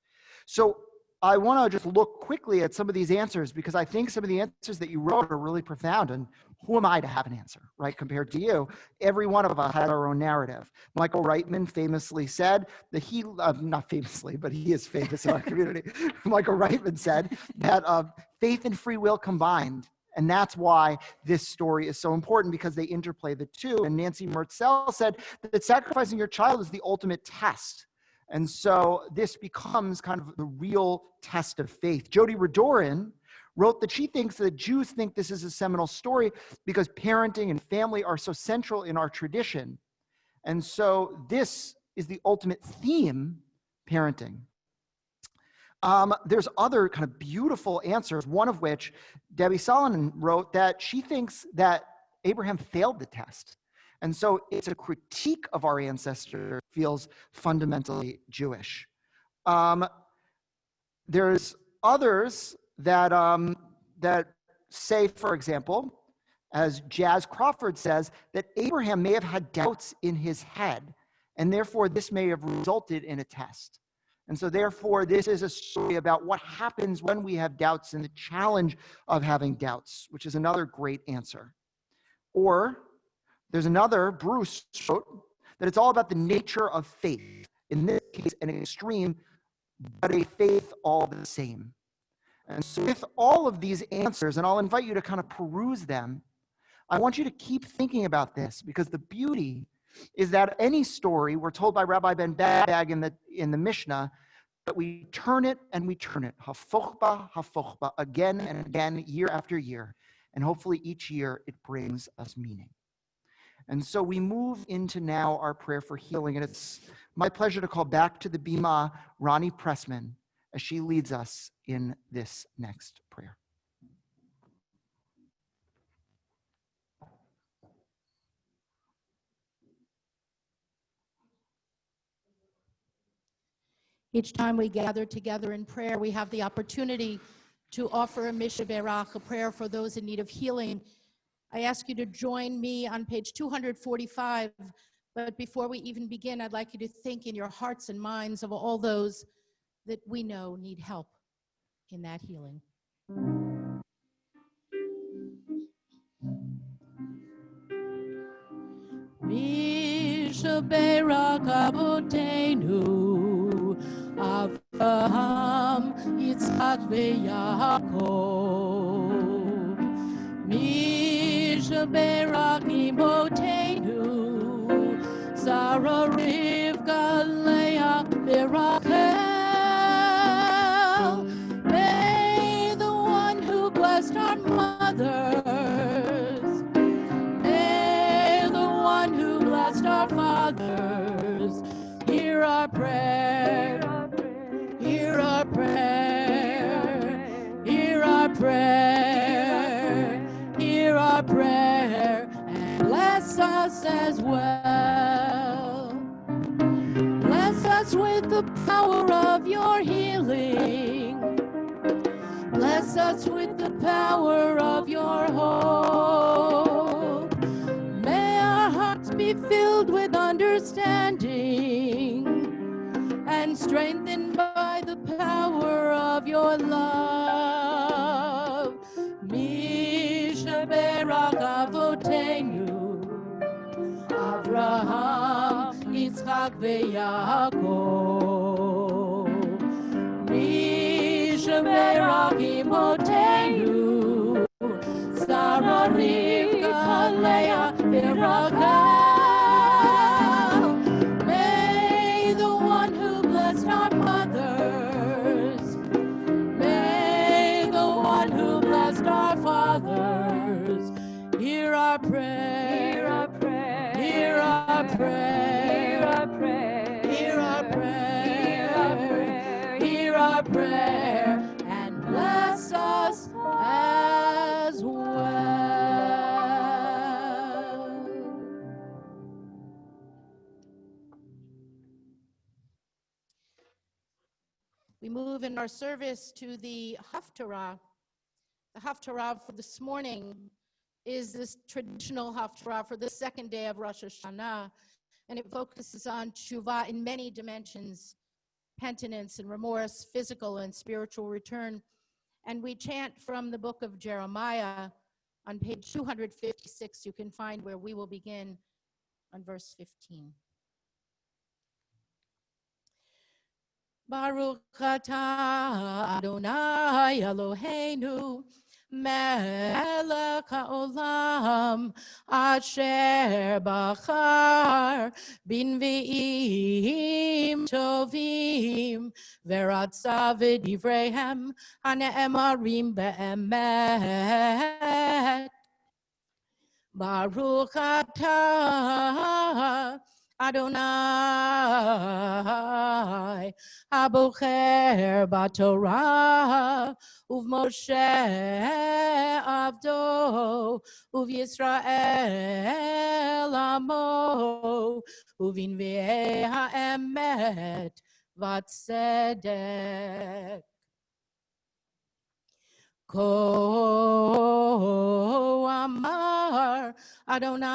So I want to just look quickly at some of these answers, because I think some of the answers that you wrote are really profound, and who am I to have an answer, right, compared to you? Every one of us has our own narrative. Michael Reitman famously said that he, not famously, but he is famous in our community. Michael Reitman said that faith and free will combined. And that's why this story is so important, because they interplay the two. And Nancy Mertzel said that sacrificing your child is the ultimate test. And so this becomes kind of the real test of faith. Jody Radorin wrote that she thinks that Jews think this is a seminal story because parenting and family are so central in our tradition. And so this is the ultimate theme, parenting. There's other kind of beautiful answers, one of which Debbie Solomon wrote that she thinks that Abraham failed the test. And so it's a critique of our ancestors, feels fundamentally Jewish. There's others that, that say, for example, as Jazz Crawford says, that Abraham may have had doubts in his head, and therefore this may have resulted in a test. And so therefore, this is a story about what happens when we have doubts and the challenge of having doubts, which is another great answer. Or there's another, Bruce wrote, that it's all about the nature of faith. In this case, an extreme, but a faith all the same. And so with all of these answers, and I'll invite you to kind of peruse them, I want you to keep thinking about this, because the beauty is that any story, we're told by Rabbi Ben Bag in the Mishnah, that we turn it and we turn it, hafochba, again and again, year after year. And hopefully each year it brings us meaning. And so we move into now our prayer for healing. And it's my pleasure to call back to the Bima Ronnie Pressman as she leads us in this next prayer. Each time we gather together in prayer, we have the opportunity to offer a Misha Berach, a prayer for those in need of healing. I ask you to join me on page 245, but before we even begin, I'd like you to think in your hearts and minds of all those that we know need help in that healing. Misha Berach Avotenu, Avraham, Yitzchak veYaakov. Misha Berach Imotenu, Sarah, Rivka, Leah, Rachel. May the one who blessed our mothers, may the one who blessed our fathers, hear our prayer, hear our prayer, hear our prayer, hear our prayer, and bless us as well. Bless us with the power of your healing. Bless us with the power of your hope. May our hearts be filled with understanding and strengthened by the power of your love. Misha Berach Avotenu, Avraham, Yitzchak veYaakov. Misha Berach Imotenu, Sarah, Rivka, Leah, Rachel. May the one who blessed our mothers, may the one who blessed our fathers, hear our prayer, hear our prayer, hear our prayer, hear our prayer, hear our prayer, and bless us as well. We move in our service to the Haftarah. The Haftarah for this morning is this traditional Haftarah for the second day of Rosh Hashanah, and it focuses on tshuva in many dimensions: penitence and remorse, physical and spiritual return. And we chant from the book of Jeremiah on page 256. You can find where we will begin on verse 15. Baruch atah Adonai Eloheinu melech haolam asher bachar binviim tovim veratza v'divreihem hane'emarim be'emet. Baruch atah Adonai Abocher Batorah Uv Moshe Avdo Uv Yisrael Amo Uvin Ve'eh Ha'emet Vatzedek. Ko Amar Adonai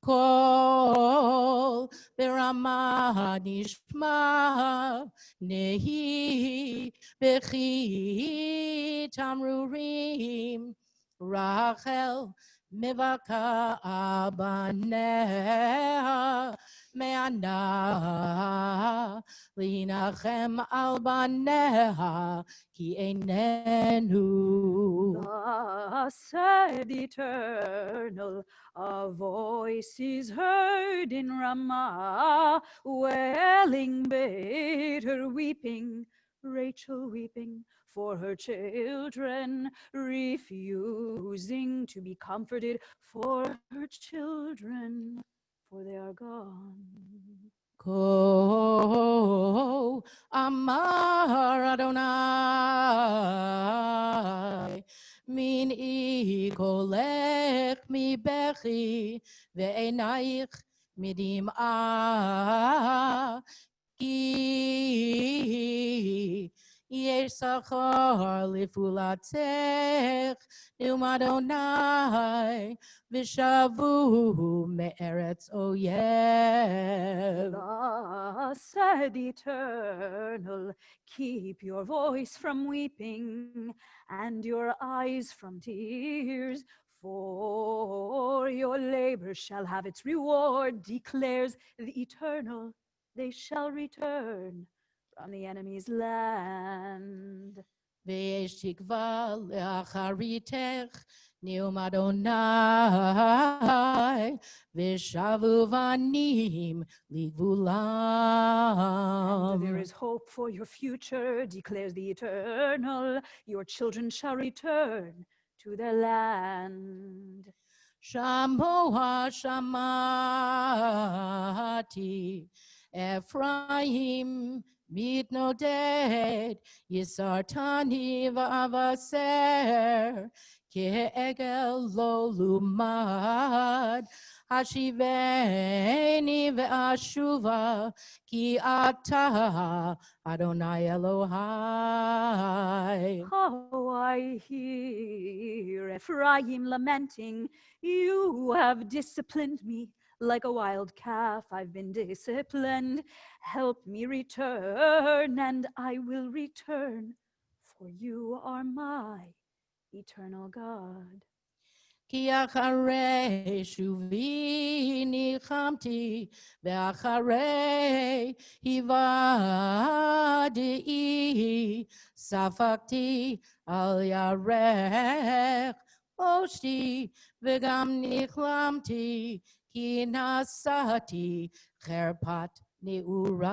Kol Berama Nishma Nehi Bechi Tamrurim Rachel Mivaka Abaneha Me'ana Linachem al baneha ki einenu. Thus said the Eternal, a voice is heard in Ramah, wailing, bitter weeping, Rachel weeping for her children, refusing to be comforted for her children, for they are gone. Ko Amar Adonai min ikolech mi bechi ve'enaich midimah ki yesh sachar lifulatech num Adonai v'shavu me'eretz oyev. Thus said the Eternal, keep your voice from weeping and your eyes from tears, for your labor shall have its reward, declares the Eternal. They shall return from the enemy's land. ויש תקווה לאחריתך, נאום אדוני, ושבו בנים לגבולם. And there is hope for your future, declares the Eternal. Your children shall return to their land. שמוע שמעתי, אפרים מתנודד, יסרטני ואבשר, כעגל לא לומד, השיבני ואשובה, כי אתה אדוני אלוהי. Oh, I hear Ephraim lamenting, you have disciplined me like a wild calf. I've been disciplined. Help me return, and I will return, for you are my eternal God. כי אחרי שובי ניחמתי, ואחרי היוודעי, ספגתי על ירך, בושתי וגם נכלמתי, כי נשאתי חרפת נעוריי.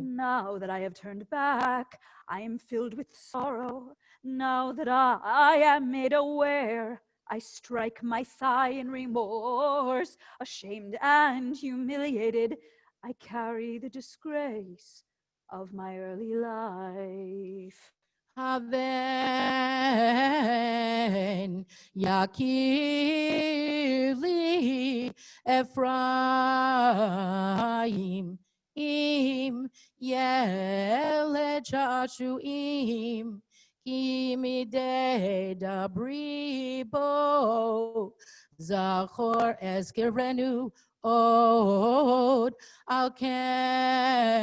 Now that I have turned back, I am filled with sorrow. Now that I am made aware, I strike my thigh in remorse. Ashamed and humiliated, I carry the disgrace of my early life. Haven Yakir li Ephraim im Yeled Jashuim ki midei dabri bo Zachor ezkerenu od al ken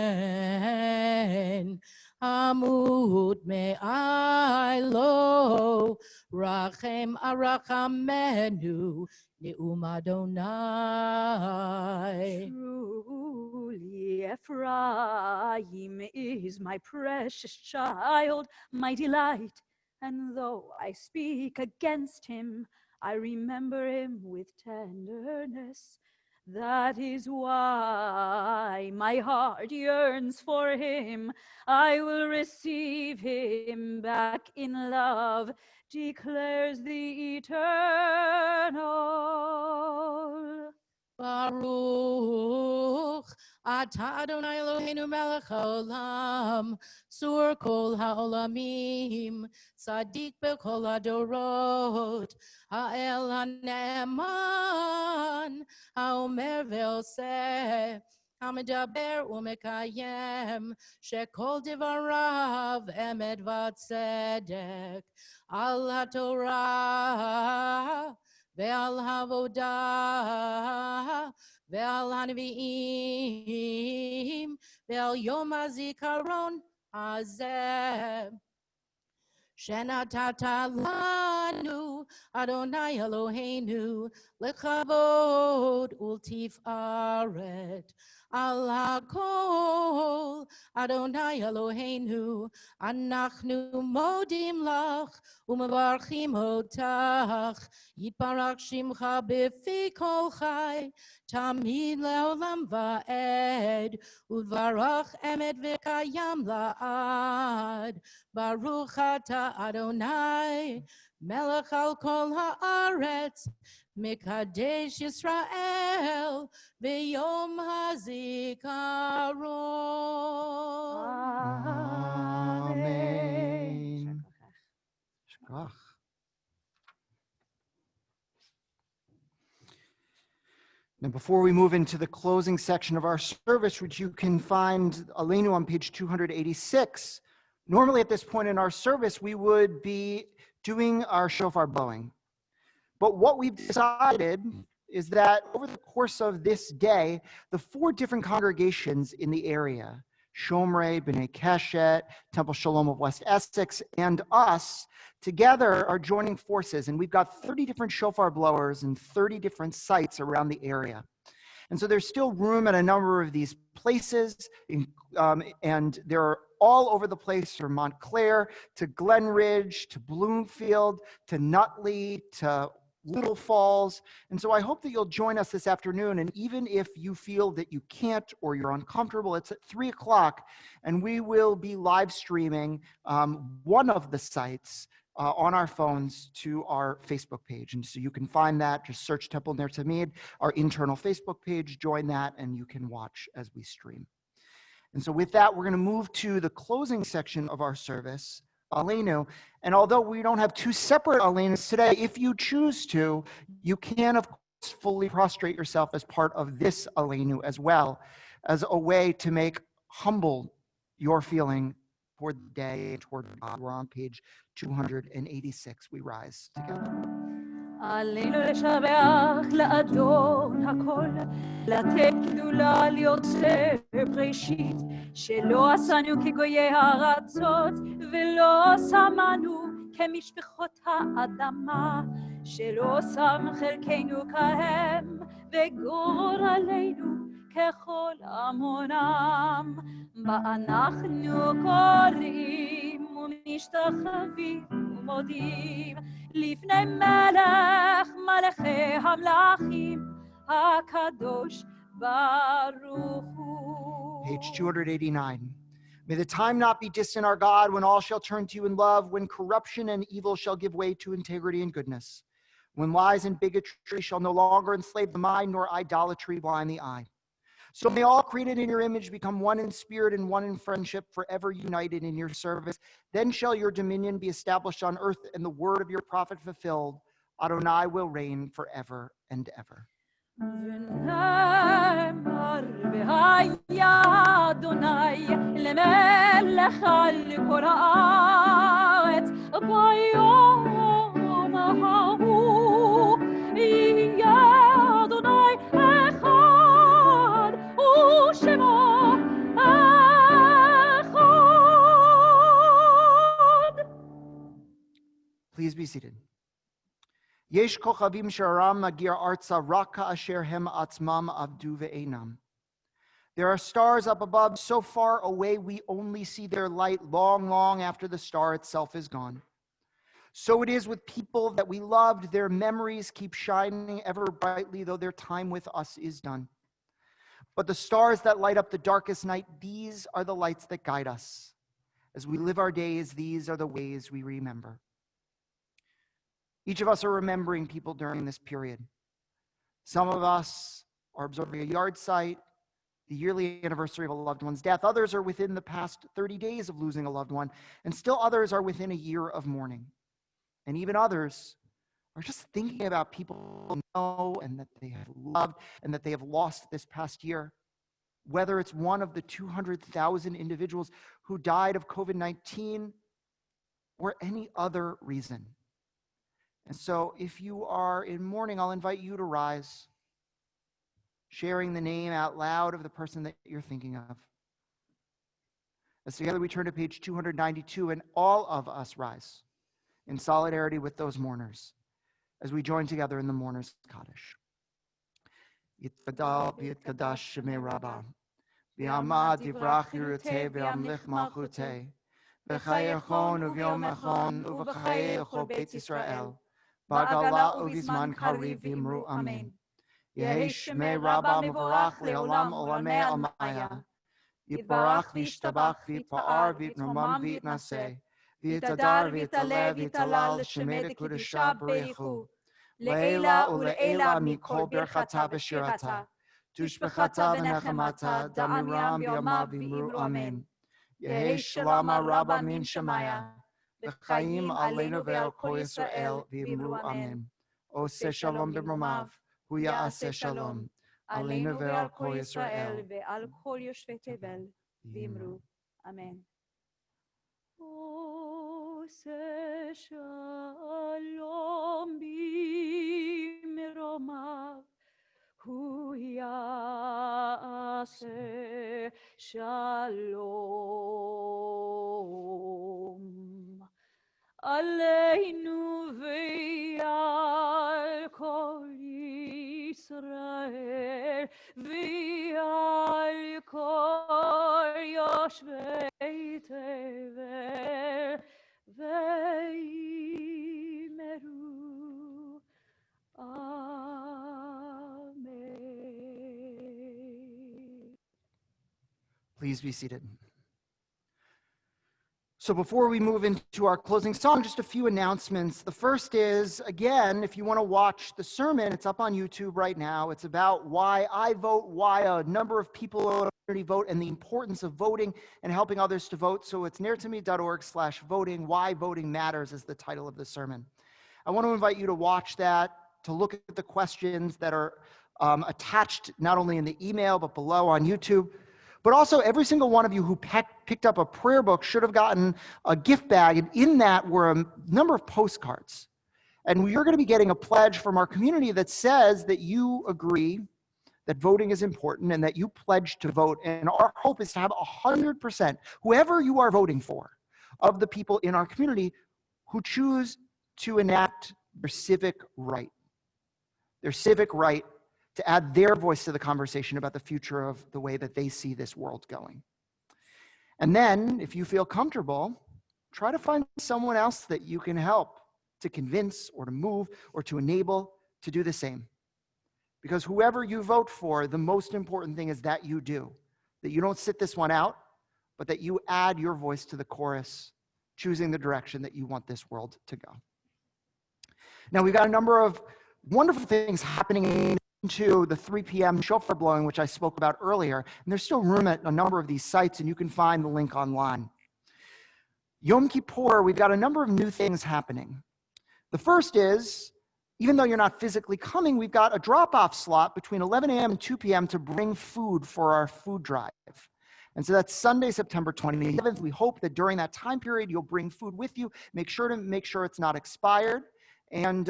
Amut me'ailo, rachem arachamenu, ne'um Adonai. Truly, Ephraim is my precious child, my delight. And though I speak against him, I remember him with tenderness. That is why my heart yearns for him. I will receive him back in love, declares the Eternal. Baruch atah Adonai Eloheinu melech haolam, sur kol haolamim, tzaddik b'kol hadorot, ha'el ha'ne'eman, ha'omer ve'oseh, המדבר ומקיים, שכל דבריו אמת וצדק, על התורה ועל העבודה ועל הנביאים ועל יום הזיכרון הזה. שנתת לנו, אדוני אלוהינו, לכבוד ולתפארת. על הכל, אדוני אלוהינו, אנחנו מודים לך ומברכים אותך. יתברך שמך בפי כל חי, תמיד לעולם ועד, וברך אמת וקיים לעד. ברוך אתה אדוני, מלך על כל הארץ, מקדש ישראל ביום הזיכרון. Amen. Shkach. Now, before we move into the closing section of our service, which you can find Aleinu on page 286, normally at this point in our service, we would be doing our shofar blowing. But what we've decided is that over the course of this day, the 4 different congregations in the area, Shomrei, B'nai Keshet, Temple Shalom of West Essex, and us, together are joining forces. And we've got 30 different shofar blowers in 30 different sites around the area. And so there's still room at a number of these places, and they're all over the place, from Montclair to Glen Ridge to Bloomfield to Nutley to Little Falls. And so I hope that you'll join us this afternoon. And even if you feel that you can't or you're uncomfortable, it's at 3 o'clock, and we will be live streaming one of the sites on our phones to our Facebook page. And so you can find that, just search Temple Ner Tamid, our internal Facebook page, join that, and you can watch as we stream. And so with that, we're going to move to the closing section of our service, Aleinu. And although we don't have 2 separate Aleinus today, if you choose to, you can, of course, fully prostrate yourself as part of this Aleinu as well, as a way to make humble your feeling toward the day, toward God. We're on page 286. We rise together. עלינו לשבח לאדון הכל, לתת גדולה ליוצר בראשית, שלא עשנו כגויי הארצות, ולא שמנו כמשפחות האדמה, שלא שם חלקנו כהם, וגורלנו ככל עמונם. ואנחנו קוראים ומשתחווים ומודים לפני מלך מלכי המלכים הקדוש ברוך הוא. Page 289. May the time not be distant, our God, when all shall turn to you in love, when corruption and evil shall give way to integrity and goodness, when lies and bigotry shall no longer enslave the mind, nor idolatry blind the eye. So may all created in your image become one in spirit and one in friendship, forever united in your service. Then shall your dominion be established on earth and the word of your prophet fulfilled. Adonai will reign forever and ever. ונאמר והיה אדוני למלך על כל הארץ ביום ההוא יהיה אדוני אחד ושמו אחד. Please be seated. Yesh kochavim sharam magir artza raka asher hem atzmam avdu ve'enam. There are stars up above so far away we only see their light long, long after the star itself is gone. So it is with people that we loved. Their memories keep shining ever brightly, though their time with us is done. But the stars that light up the darkest night, these are the lights that guide us. As we live our days, these are the ways we remember. Each of us are remembering people during this period. Some of us are observing a yard site, the yearly anniversary of a loved one's death. Others are within the past 30 days of losing a loved one, and still others are within a year of mourning. And even others are just thinking about people they know and that they have loved and that they have lost this past year. whether it's one of the 200,000 individuals who died of COVID-19 or any other reason. And so if you are in mourning, I'll invite you to rise, sharing the name out loud of the person that you're thinking of. As together we turn to page 292, and all of us rise in solidarity with those mourners as we join together in the Mourners' Kaddish. Yitkadal v'yitkadash shemei Rabbah, v'yamad yivrach yirutei v'yamlich malchutei, v'chayechon uvyom echon uv'chayei chol Beit Yisrael, b'agala uvizman kariv v'imru amen. Yehi shemei Rabbah mevorach le'olam olamei almaya. Yitbarach v'yishtabach v'yitpa'ar v'yitnomam v'yitnaseh, v'yitadar v'yitaleh v'yitalal shemei dekudusha b'reichu. Le'ela ule'ela mikol berchata v'shirata, tushbechata v'nechemata, damiram v'yamav v'imru amen. Yehi shalama Rabbah min shemaya, v'chaim aleinu ve'al kol Yisrael v'imru amen. Oseh shalom b'mromav, hu ya'aseh shalom. Aleinu ve'al kol Yisrael ve'al kol yoshvei tevel v'imru amen. Oseh shalom b'mromav, hu ya'aseh shalom. Aleinu ve'al kol Yisrael v'al kol yoshvei tevel v'yimeru amen. Please be seated. So before we move into our closing song, just a few announcements. The first is, again, if you want to watch the sermon, it's up on YouTube right now. It's about why I vote, why a number of people in the community vote, and the importance of voting and helping others to vote. So it's neartome.org/voting. Why voting matters is the title of the sermon. I want to invite you to watch that, to look at the questions that are attached not only in the email, but below on YouTube. But also, every single one of you who picked up a prayer book should have gotten a gift bag, and in that were a number of postcards. And you're going to be getting a pledge from our community that says that you agree that voting is important and that you pledge to vote. And our hope is to have 100%, whoever you are voting for, of the people in our community who choose to enact their civic right to add their voice to the conversation about the future of the way that they see this world going. And then, if you feel comfortable, try to find someone else that you can help to convince or to move or to enable to do the same. Because whoever you vote for, the most important thing is that you do. That you don't sit this one out, but that you add your voice to the chorus, choosing the direction that you want this world to go. Now, we've got a number of wonderful things happening to the 3 p.m. shofar blowing, which I spoke about earlier. And there's still room at a number of these sites, and you can find the link online. Yom Kippur, we've got a number of new things happening. The first is, even though you're not physically coming, we've got a drop-off slot between 11 a.m. and 2 p.m. to bring food for our food drive. And so that's Sunday, September 27th. We hope that during that time period, you'll bring food with you. Make sure it's not expired. And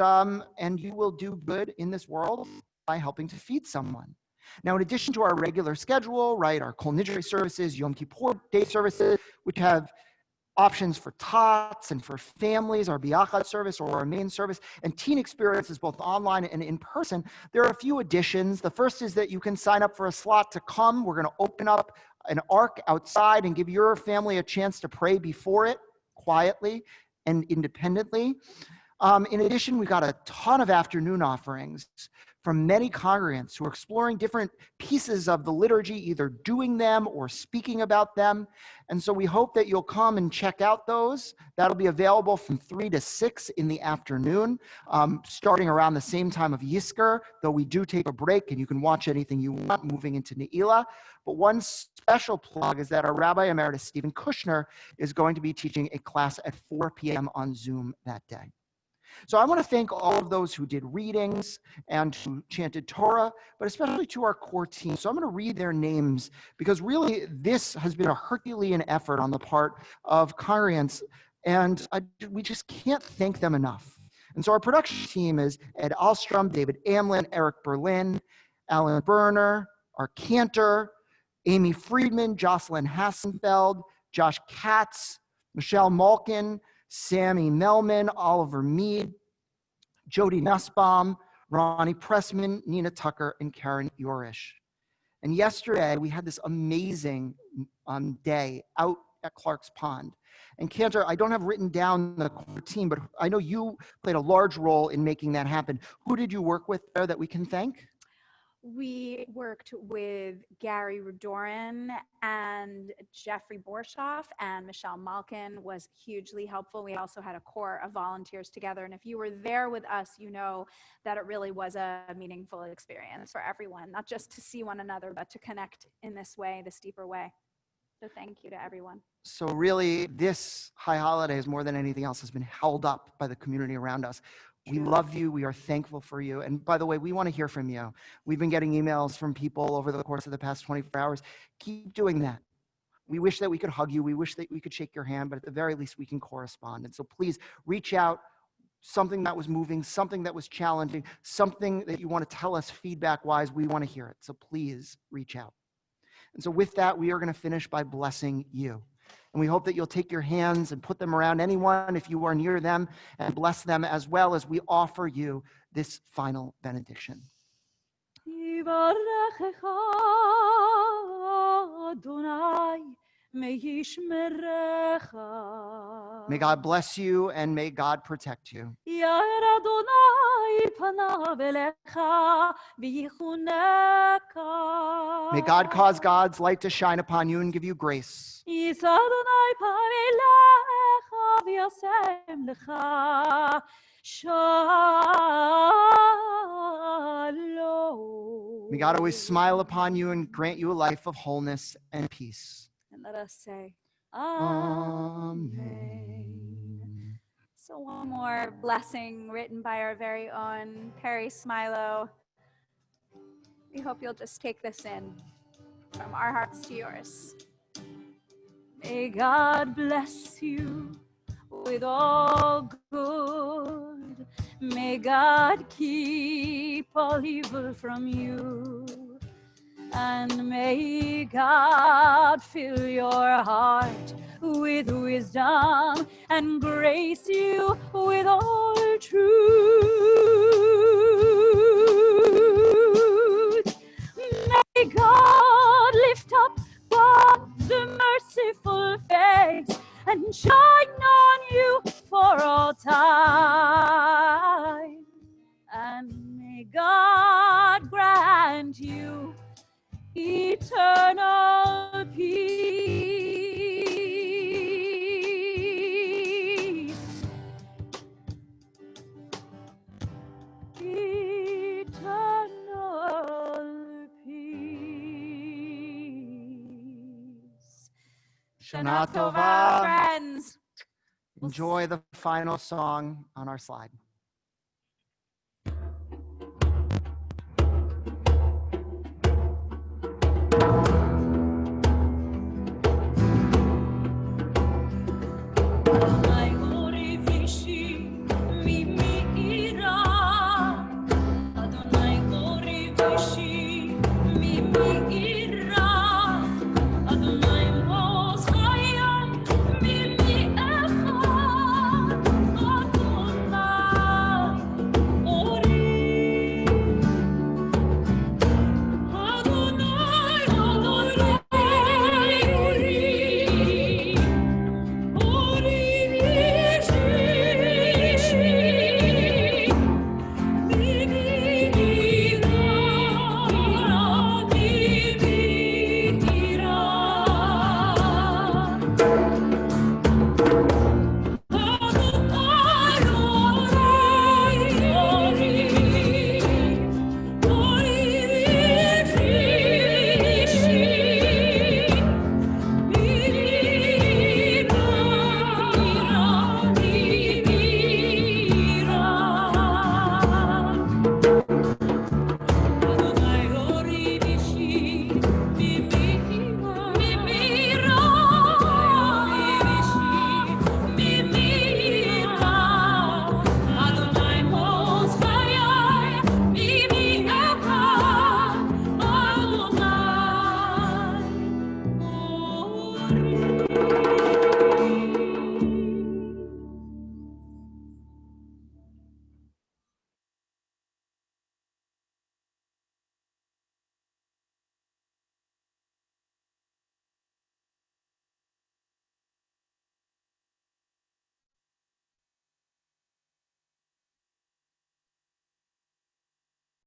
you will do good in this world by helping to feed someone. Now, in addition to our regular schedule, right, our Kol Nidre services, Yom Kippur Day services, which have options for tots and for families, our Biachad service or our main service, and teen experiences both online and in person, there are a few additions. The first is that you can sign up for a slot to come. We're going to open up an ark outside and give your family a chance to pray before it quietly and independently. In addition, we've got a ton of afternoon offerings from many congregants who are exploring different pieces of the liturgy, either doing them or speaking about them. And so we hope that you'll come and check out those. That'll be available from 3 to 6 in the afternoon, starting around the same time of Yisker, though we do take a break and you can watch anything you want moving into Ne'ilah. But one special plug is that our Rabbi Emeritus, Stephen Kushner, is going to be teaching a class at 4 p.m. on Zoom that day. So I want to thank all of those who did readings and who chanted Torah, but especially to our core team. So I'm going to read their names because really this has been a Herculean effort on the part of congregants, and we just can't thank them enough. And so our production team is Ed Alstrom, David Amlin, Eric Berlin, Alan Berner, our cantor, Amy Friedman, Jocelyn Hassenfeld, Josh Katz, Michelle Malkin, Sammy Melman, Oliver Mead, Jody Nussbaum, Ronnie Pressman, Nina Tucker, and Karen Yorish. And yesterday, we had this amazing day out at Clark's Pond. And Cantor, I don't have written down the core team, but I know you played a large role in making that happen. Who did you work with there that we can thank? We worked with Gary Rudorin and Jeffrey Borshoff, and Michelle Malkin was hugely helpful. We also had a core of volunteers together, and if you were there with us, you know that it really was a meaningful experience for everyone, not just to see one another, but to connect in this way, this deeper way. So thank you to everyone. So really, this high holidays, more than anything else, has been held up by the community around us. We love you. We are thankful for you. And by the way, we want to hear from you. We've been getting emails from people over the course of the past 24 hours. Keep doing that. We wish that we could hug you. We wish that we could shake your hand, but at the very least, we can correspond. And so please reach out. Something that was moving, something that was challenging, something that you want to tell us feedback-wise, we want to hear it. So please reach out. And so with that, we are going to finish by blessing you. And we hope that you'll take your hands and put them around anyone if you are near them and bless them as well as we offer you this final benediction. May God bless you and may God protect you. May God cause God's light to shine upon you and give you grace. May God always smile upon you and grant you a life of wholeness and peace. And let us say, Amen. So one more blessing written by our very own Perry Smilo. We hope you'll just take this in from our hearts to yours. May God bless you with all good. May God keep all evil from you. And may God fill your heart with wisdom and grace you with all truth. May God lift up God's merciful face and shine on you for all time. And may God grant you eternal peace. Eternal peace. Shana Tova, friends. Enjoy the final song on our slide.